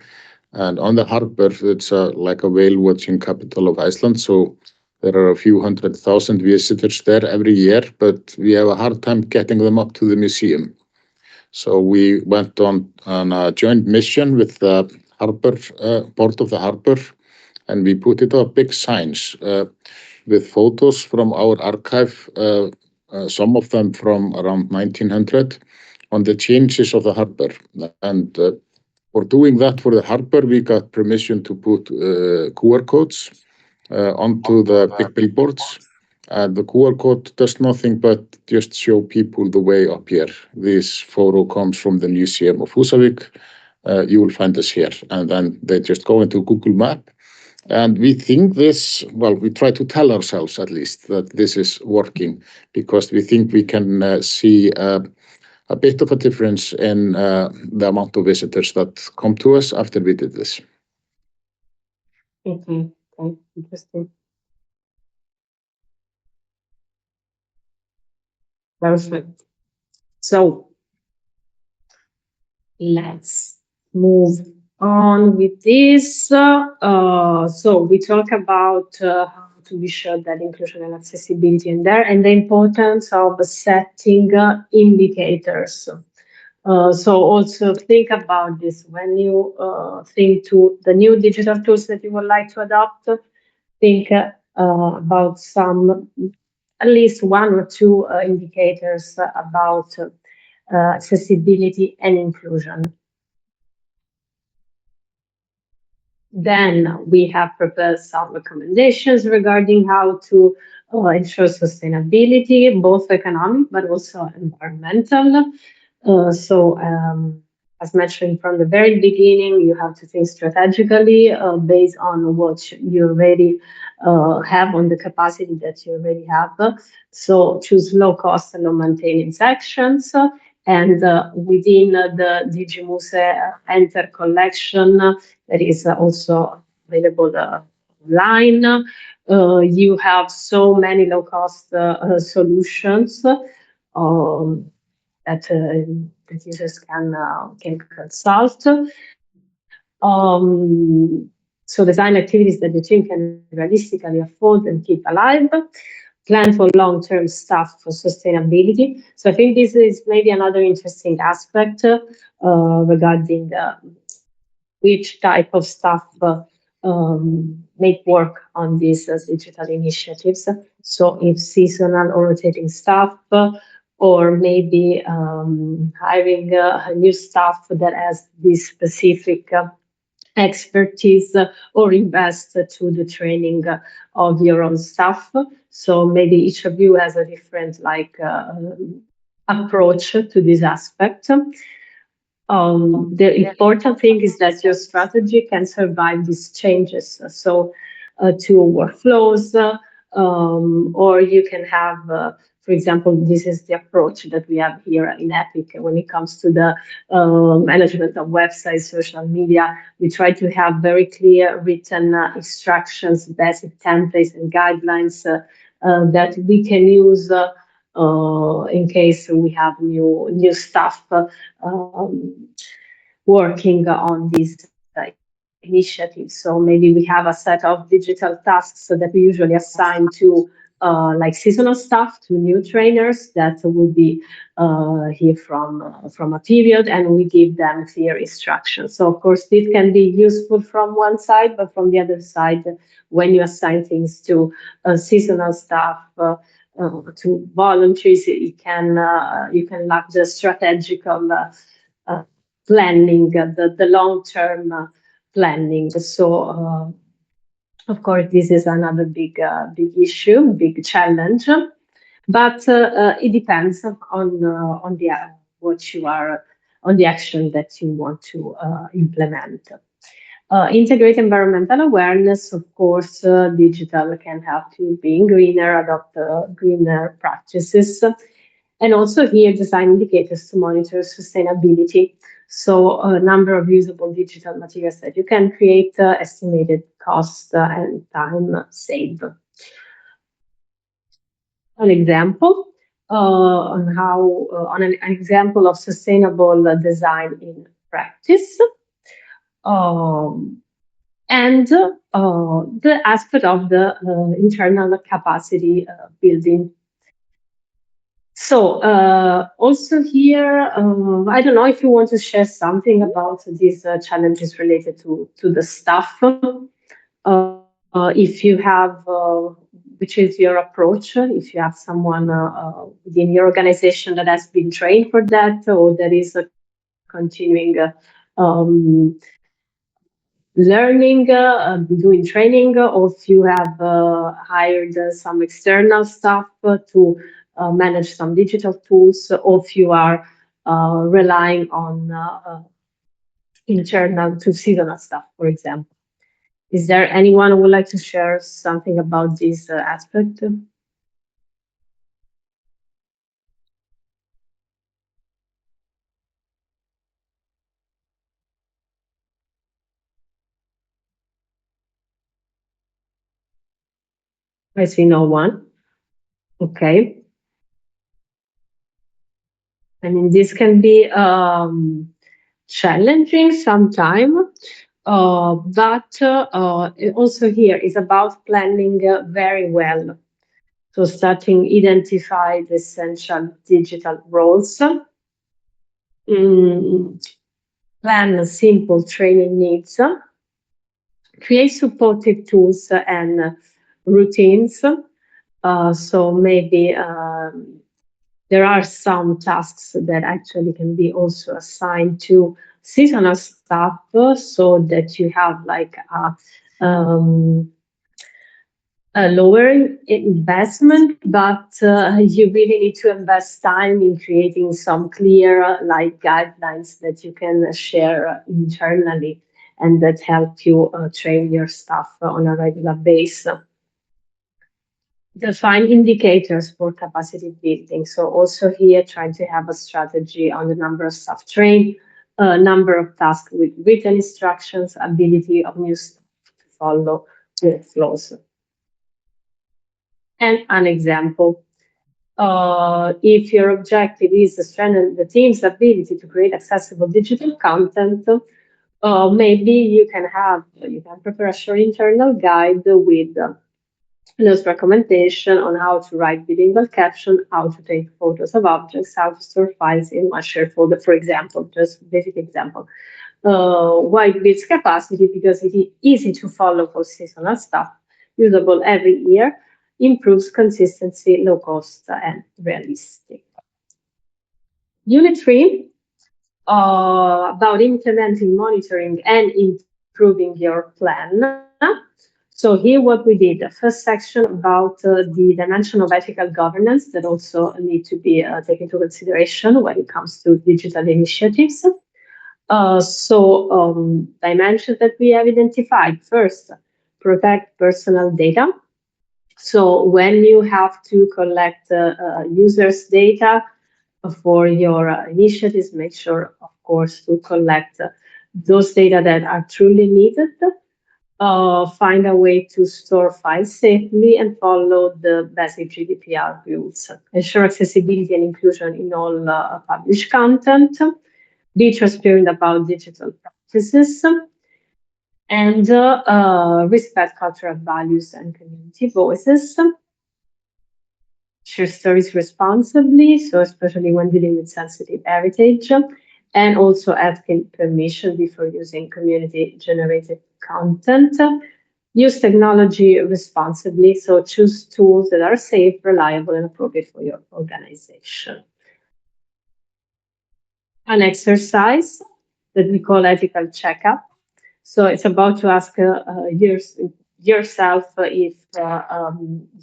And on the harbor, it's like a whale watching capital of Iceland. So there are a few 100,000 visitors there every year, but we have a hard time getting them up to the museum. So we went on a joint mission with the harbor, port of the harbor, and we put it up big signs with photos from our archive, some of them from around 1900, on the changes of the harbor. And for doing that for the harbor, we got permission to put QR codes onto the big billboards. The QR code does nothing but just show people the way up here. This photo comes from the Museum of Húsavík. You will find us here. And then they just go into Google Map. And we think this, well, we try to tell ourselves at least that this is working, because we think we can see a bit of a difference in the amount of visitors that come to us after we did this. Okay, interesting. Perfect. So let's move on with this. So we talk about how to be sure that inclusion and accessibility in there, and the importance of setting indicators. So also think about this when you think to the new digital tools that you would like to adopt. Think about some, at least 1 or 2 indicators about accessibility and inclusion. Then we have prepared some recommendations regarding how to ensure sustainability, both economic but also environmental. As mentioned from the very beginning, you have to think strategically based on what you already have, on the capacity that you already have. So choose low cost and low maintenance actions. And within the DIGIMUSE Enter collection, that is also available online. You have so many low cost solutions that users can consult. So design activities that the team can realistically afford and keep alive. Plan for long-term stuff for sustainability. So I think this is maybe another interesting aspect regarding which type of stuff make work on these digital initiatives. So if seasonal or rotating staff, or maybe hiring new staff that has this specific expertise, or invest to the training of your own staff. So maybe each of you has a different approach to this aspect. The important thing is that your strategy can survive these changes. So to workflows, or you can have, for example, this is the approach that we have here in EPIC when it comes to the management of websites, social media. We try to have very clear written instructions, basic templates and guidelines that we can use in case we have new staff working on these initiatives. So maybe we have a set of digital tasks that we usually assign to like seasonal staff to new trainers that will be here from a period, and we give them clear instructions. So of course this can be useful from one side, but from the other side, when you assign things to seasonal staff, to volunteers, you can lack the strategical planning, the long-term planning. So of course, this is another big issue, big challenge. But it depends on the what you are on the action that you want to implement. Integrate environmental awareness. Of course, digital can help you being greener, adopt greener practices, and also here design indicators to monitor sustainability. So a number of usable digital materials that you can create, estimated cost and time saved. An example on how on an example of sustainable design in practice. And the aspect of the internal capacity building. So also here, I don't know if you want to share something about these challenges related to the staff. If you have, which is your approach, if you have someone within your organization that has been trained for that, or that is continuing learning, doing training, or if you have hired some external staff to manage some digital tools, or if you are relying on internal to seasonal staff, for example. Is there anyone who would like to share something about this aspect? I see no one. Okay. I mean, this can be challenging sometimes, but also here is about planning very well. So starting identify the essential digital roles, plan simple training needs, create supportive tools and routines. So maybe there are some tasks that actually can be also assigned to seasonal staff, so that you have like a lower investment, but you really need to invest time in creating some clear like guidelines that you can share internally and that help you train your staff on a regular basis. Define indicators for capacity building. So also here, trying to have a strategy on the number of staff trained, number of tasks with written instructions, ability of new staff to follow workflows. And an example, if your objective is to strengthen the team's ability to create accessible digital content, maybe you can prepare a short internal guide with those recommendations on how to write bilingual caption, how to take photos of objects, how to store files in one shared folder, for example, just basic example. Why it builds capacity? Because it is easy to follow for seasonal staff, usable every year, improves consistency, low cost, and realistic. Unit 3, about implementing monitoring and improving your plan. So here what we did, the first section about the dimension of ethical governance that also need to be taken into consideration when it comes to digital initiatives. Dimensions that we have identified. First, protect personal data. So when you have to collect users' data for your initiatives, make sure, of course, to collect those data that are truly needed. Find a way to store files safely and follow the basic GDPR rules. Ensure accessibility and inclusion in all published content. Be transparent about digital practices. And respect cultural values and community voices. share stories responsibly, so especially when dealing with sensitive heritage, and also asking permission before using community-generated content. Use technology responsibly, so choose tools that are safe, reliable, and appropriate for your organization. An exercise that we call ethical checkup. So it's about to ask yourself if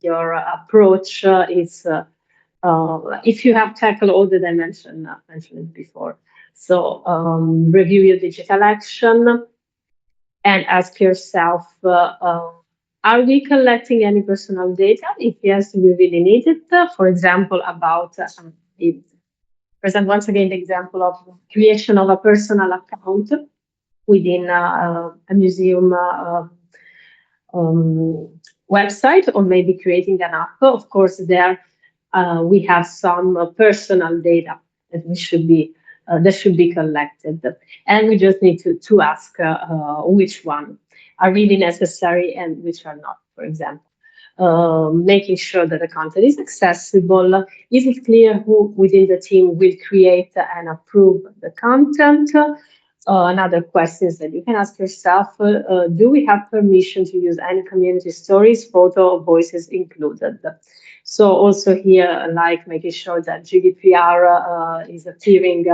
your approach is if you have tackled all the dimensions mentioned before. So review your digital action and ask yourself, are we collecting any personal data? If yes, do we really need it? For example, about present once again the example of creation of a personal account within a museum website, or maybe creating an app. Of course, there we have some personal data that should be collected, and we just need to ask which one are really necessary and which are not. For example, making sure that the content is accessible. Is it clear who within the team will create and approve the content? Another question is that you can ask yourself, do we have permission to use any community stories, photo, or voices included? So also here, like making sure that GDPR is appearing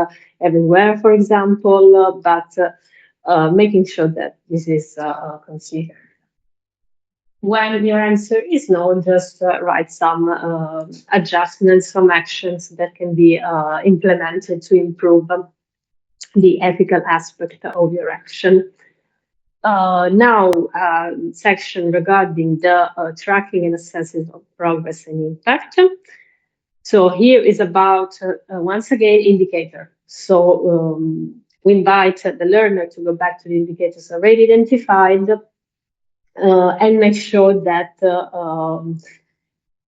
everywhere, for example, but making sure that this is considered. When your answer is no, just write some adjustments, some actions that can be implemented to improve the ethical aspect of your action. Now, section regarding the tracking and assessing of progress and impact. So here is about, once again, indicator. So we invite the learner to go back to the indicators already identified and make sure that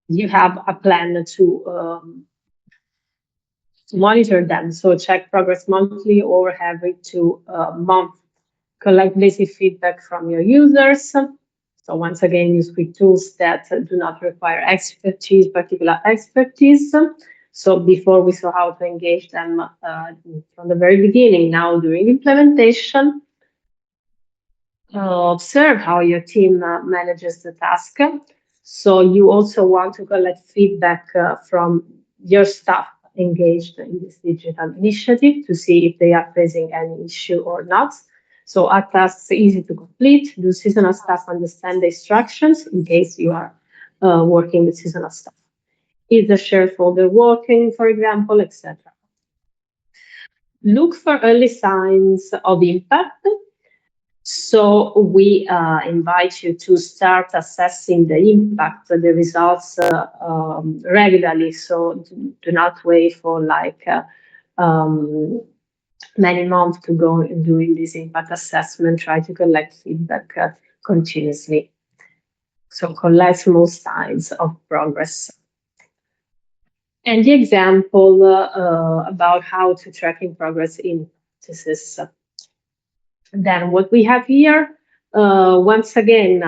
you have a plan to monitor them. So check progress monthly or every 2 months. Collect basic feedback from your users. So once again, use quick tools that do not require expertise, particular expertise. So before we saw how to engage them from the very beginning, now during implementation. Observe how your team manages the task. So you also want to collect feedback from your staff engaged in this digital initiative to see if they are facing any issue or not. So are tasks easy to complete? Do seasonal staff understand the instructions in case you are working with seasonal staff? Is the shared folder working, for example, etc. Look for early signs of impact. So we invite you to start assessing the impact, the results regularly. So do not wait for like many months to go and doing this impact assessment. Try to collect feedback continuously. So collect small signs of progress. And the example about how to tracking progress in practices. Then what we have here, once again,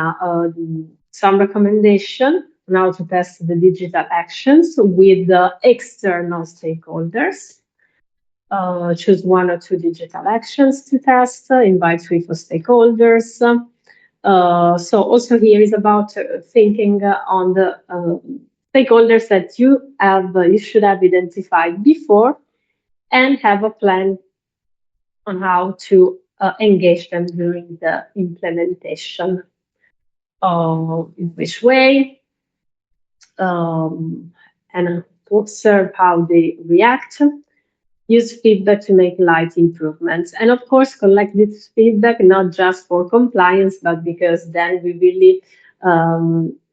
some recommendation on how to test the digital actions with the external stakeholders. Choose 1 or 2 digital actions to test, invite 3 for stakeholders. So also here is about thinking on the stakeholders that you should have identified before and have a plan on how to engage them during the implementation. In which way, and observe how they react. Use feedback to make light improvements, and of course collect this feedback not just for compliance, but because then we really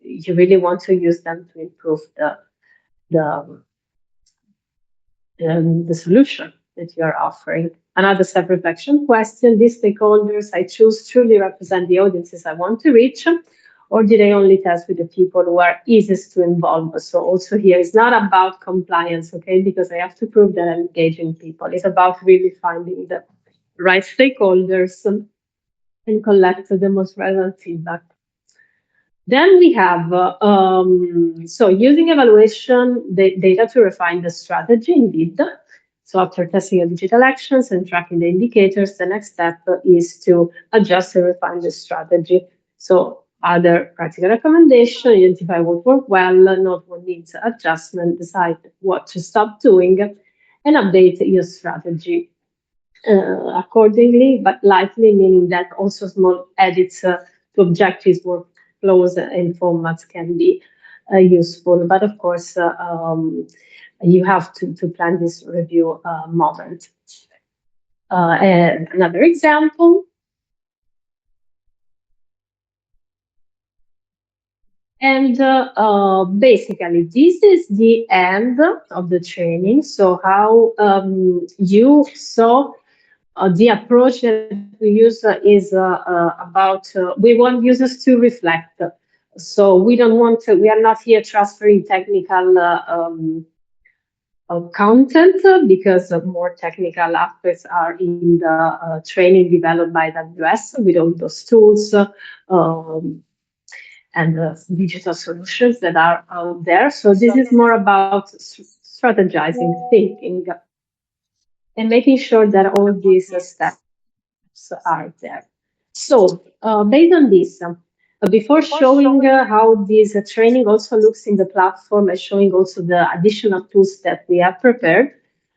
you really want to use them to improve the solution that you are offering. Another self-reflection question: these stakeholders I choose truly represent the audiences I want to reach, or did I only test with the people who are easiest to involve? So also here it's not about compliance, okay, because I have to prove that I'm engaging people. It's about really finding the right stakeholders and collect the most relevant feedback. Then we have, so using evaluation data to refine the strategy indeed. So after testing the digital actions and tracking the indicators, the next step is to adjust and refine the strategy. So other practical recommendation, identify what worked well, not what needs adjustment, decide what to stop doing, and update your strategy accordingly, but lightly, meaning that also small edits to objectives, workflows, and formats can be useful. But of course, you have to plan this review moment. And another example. And basically, this is the end of the training. So how you saw the approach that we use is about we want users to reflect. So we don't want to, we are not here transferring technical content because more technical aspects are in the training developed by AWS with all those tools and digital solutions that are out there. So this is more about strategizing, thinking, and making sure that all these steps are there. So, based on this, before showing how this training also looks in the platform and showing also the additional tools that we have prepared,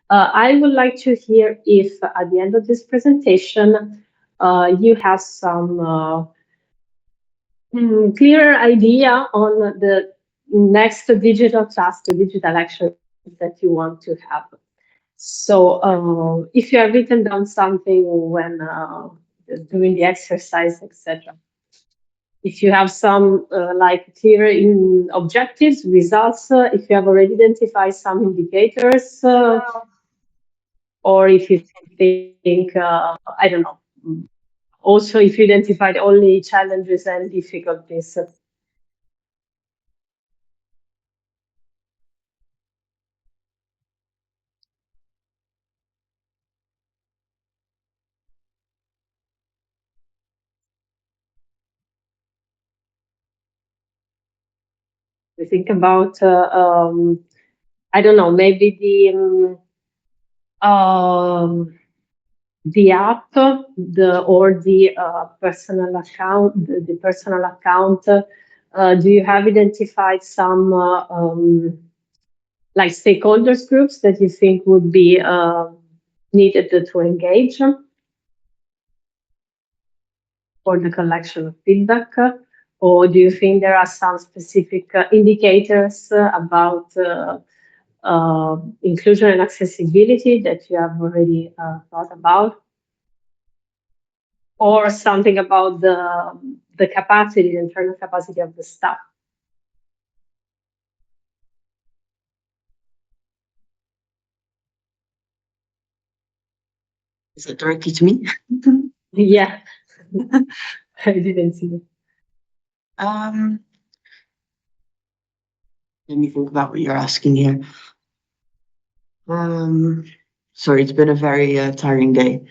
I would like to hear if at the end of this presentation you have some clearer idea on the next digital task, the digital actions that you want to have. So if you have written down something when doing the exercise, etc. If you have some like clear in objectives, results, if you have already identified some indicators, or if you think, I don't know, also if you identified only challenges and difficulties. We think about, I don't know, maybe the app, or the personal account, the personal account. Do you have identified some like stakeholders groups that you think would be needed to engage for the collection of feedback? Or do you think there are some specific indicators about inclusion and accessibility that you have already thought about? Or something about the capacity, the internal capacity of the staff? Is it directly to me? Yeah, I didn't see it. Let me think about what you're asking here. Sorry, it's been a very tiring day.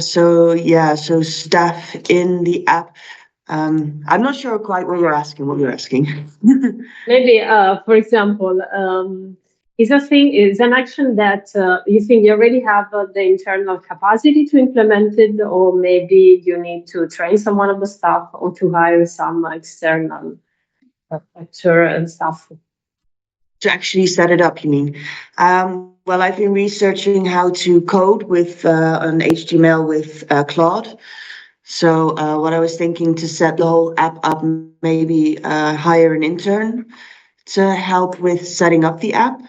So staff in the app. I'm not sure quite what you're asking. Maybe, for example, is an action that you think you already have the internal capacity to implement it, or maybe you need to train someone of the staff or to hire some external actor and staff? To actually set it up, you mean? Well, I've been researching how to code with an HTML with Claude. So what I was thinking to set the whole app up, maybe hire an intern to help with setting up the app.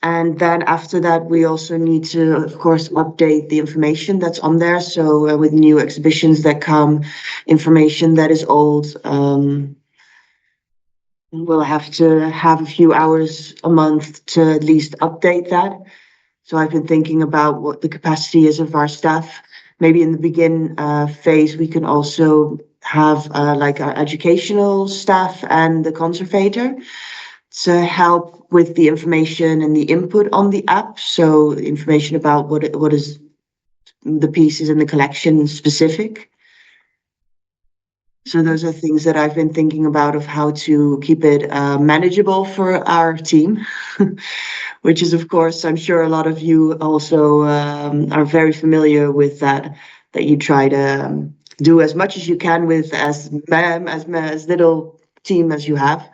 And then after that, we also need to, of course, update the information that's on there. So with new exhibitions that come, information that is old, we'll have to have a few hours a month to at least update that. So I've been thinking about what the capacity is of our staff. Maybe in the begin phase, we can also have like our educational staff and the conservator to help with the information and the input on the app. So information about what is the pieces in the collection specific. So those are things that I've been thinking about of how to keep it manageable for our team, which is, of course, I'm sure a lot of you also are very familiar with that you try to do as much as you can with as little team as you have.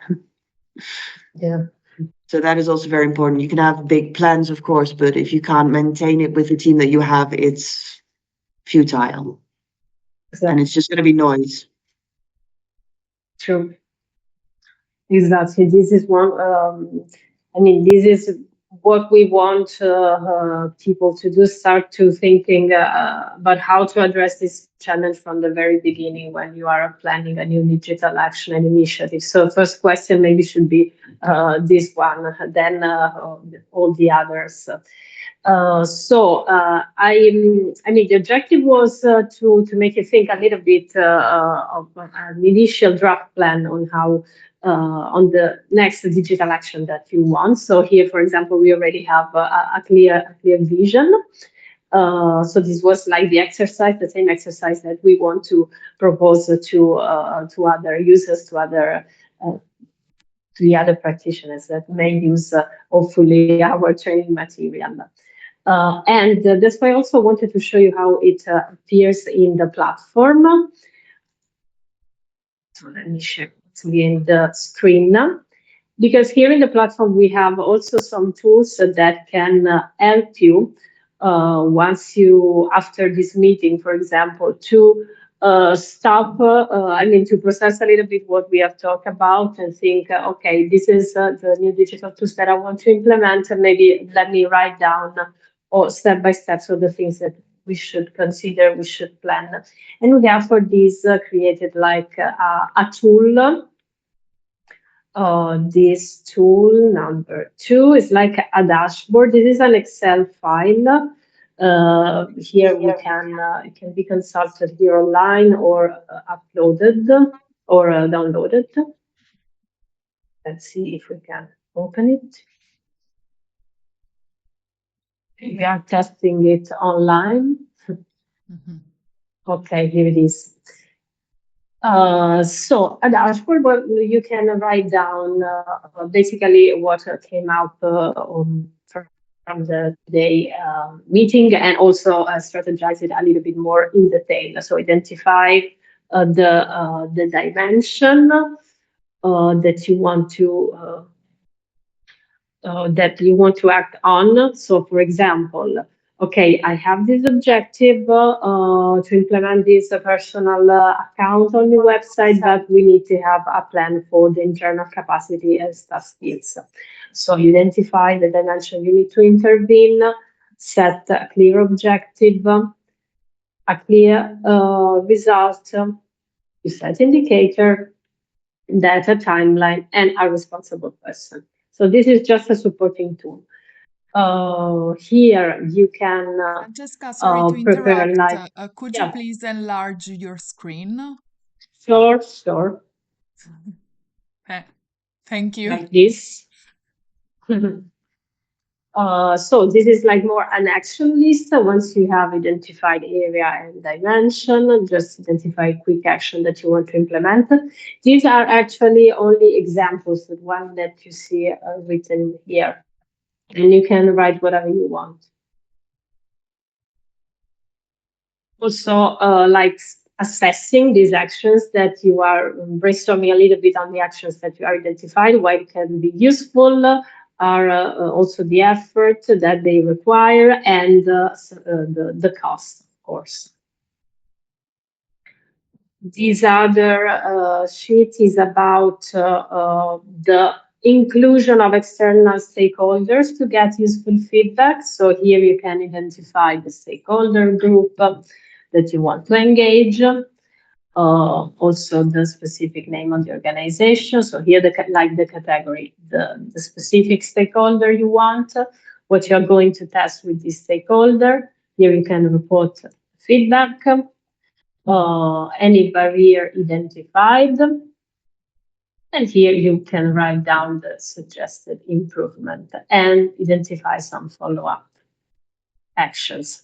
Yeah. So that is also very important. You can have big plans, of course, but if you can't maintain it with the team that you have, it's futile. Exactly. And it's just going to be noise. True. Exactly. This is one. This is what we want people to do. Start to thinking about how to address this challenge from the very beginning when you are planning a new digital action and initiative. So, first question maybe should be this one, then all the others. The objective was to make you think a little bit of an initial draft plan on how on the next digital action that you want. So here, for example, we already have a clear vision. So this was like the exercise, the same exercise that we want to propose to other users, to the other practitioners that may use hopefully our training material. And that's why I also wanted to show you how it appears in the platform. So let me share again the screen now. Because here in the platform, we have also some tools that can help you after this meeting, for example, to to process a little bit what we have talked about and think, okay, this is the new digital tools that I want to implement, and maybe let me write down or step by step, so the things that we should consider, we should plan. And we have for this created like a tool. This tool number 2 is like a dashboard. This is an Excel file. Here we can it can be consulted here online or uploaded or downloaded. Let's see if we can open it. We are testing it online. Okay, here it is. So a dashboard, where you can write down basically what came out from the today meeting, and also strategize it a little bit more in detail. So identify the dimension that you want to act on. So, for example, okay, I have this objective to implement this personal account on the website, but we need to have a plan for the internal capacity and staff skills. So you identify the dimension you need to intervene, set a clear objective, a clear result, you set indicator, data timeline, and a responsible person. So this is just a supporting tool. Here you can Francesca, sorry to prepare interrupt. like Could you please enlarge your screen? Sure. Thank you. Like this. So this is like more an action list. Once you have identified area and dimension, just identify quick action that you want to implement. These are actually only examples, the one that you see written here. And you can write whatever you want. Also, like assessing these actions that you are brainstorming a little bit on the actions that you are identified, why it can be useful, are also the effort that they require, and the cost, of course. This other sheet is about the inclusion of external stakeholders to get useful feedback. So here you can identify the stakeholder group that you want to engage. Also the specific name of the organization. So here, the category, the specific stakeholder you want, what you're going to test with this stakeholder. Here you can report feedback, any barrier identified. And here you can write down the suggested improvement and identify some follow-up actions.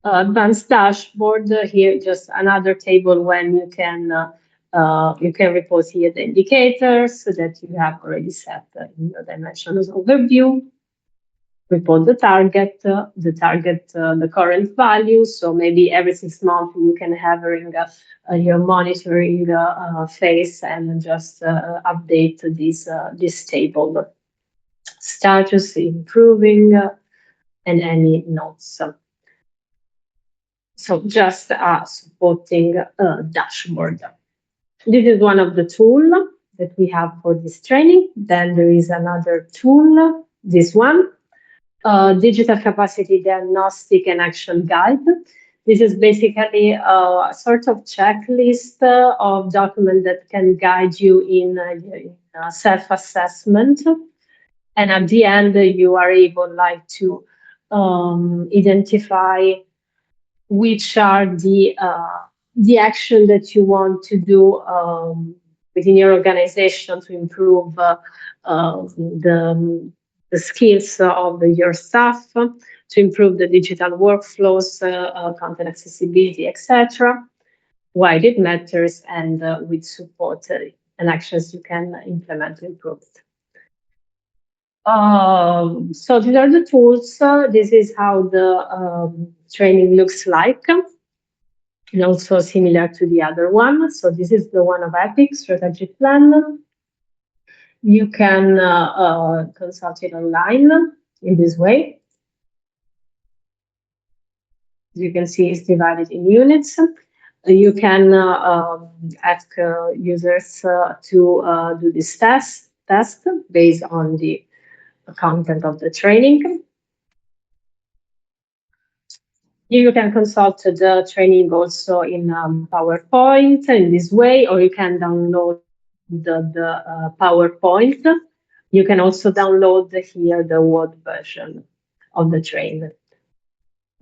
Advanced dashboard, here just another table when you can You can report here the indicators that you have already set in your dimensional overview. Report the target, the current value. So maybe every 6 months you can have your monitoring phase and just update this table. Status improving and any notes. So just a supporting dashboard. This is one of the tools that we have for this training. Then there is another tool, this one, Digital Capacity Diagnostic and Action Guide. This is basically a sort of checklist of documents that can guide you in self-assessment. And at the end, you are able to identify which are the action that you want to do within your organization to improve the skills of your staff, to improve the digital workflows, content accessibility, etc. Why it matters, and with support and actions you can implement to improve it. So these are the tools. This is how the training looks like, and also similar to the other one. So this is the one of EPIC, strategic plan. You can consult it online in this way. You can see it's divided in units. You can ask users to do this test based on the content of the training. You can consult the training also in PowerPoint in this way, or you can download the PowerPoint. You can also download here the Word version of the training.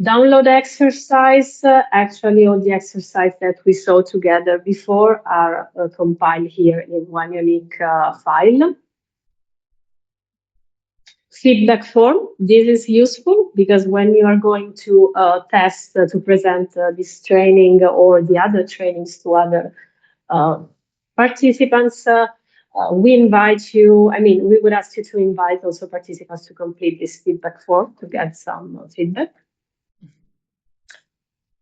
Download exercise. Actually, all the exercise that we saw together before are compiled here in one unique file. Feedback form. This is useful because when you are going to test to present this training or the other trainings to other participants, we invite you, we would ask you to invite also participants to complete this feedback form to get some feedback.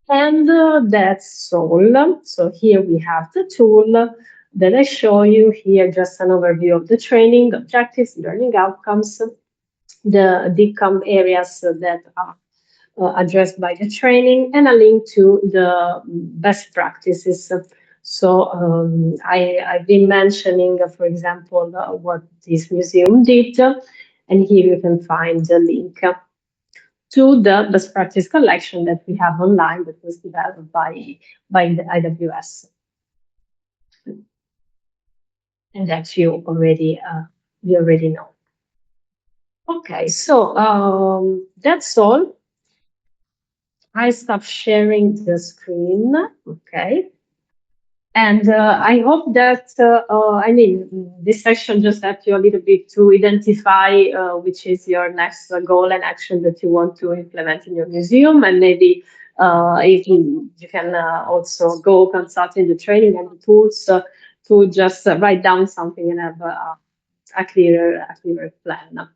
And that's all. So here we have the tool that I show you here, just an overview of the training, objectives, learning outcomes, the DIGCOM areas that are addressed by the training, and a link to the best practices. So I've been mentioning, for example, what this museum did, and here you can find the link to the best practice collection that we have online that was developed by the IWS. And that you already know. Okay, so that's all. I stop sharing the screen. Okay. And I hope that, this section just helped you a little bit to identify which is your next goal and action that you want to implement in your museum. And maybe if you can also go consulting the training and the tools to just write down something and have a clearer plan.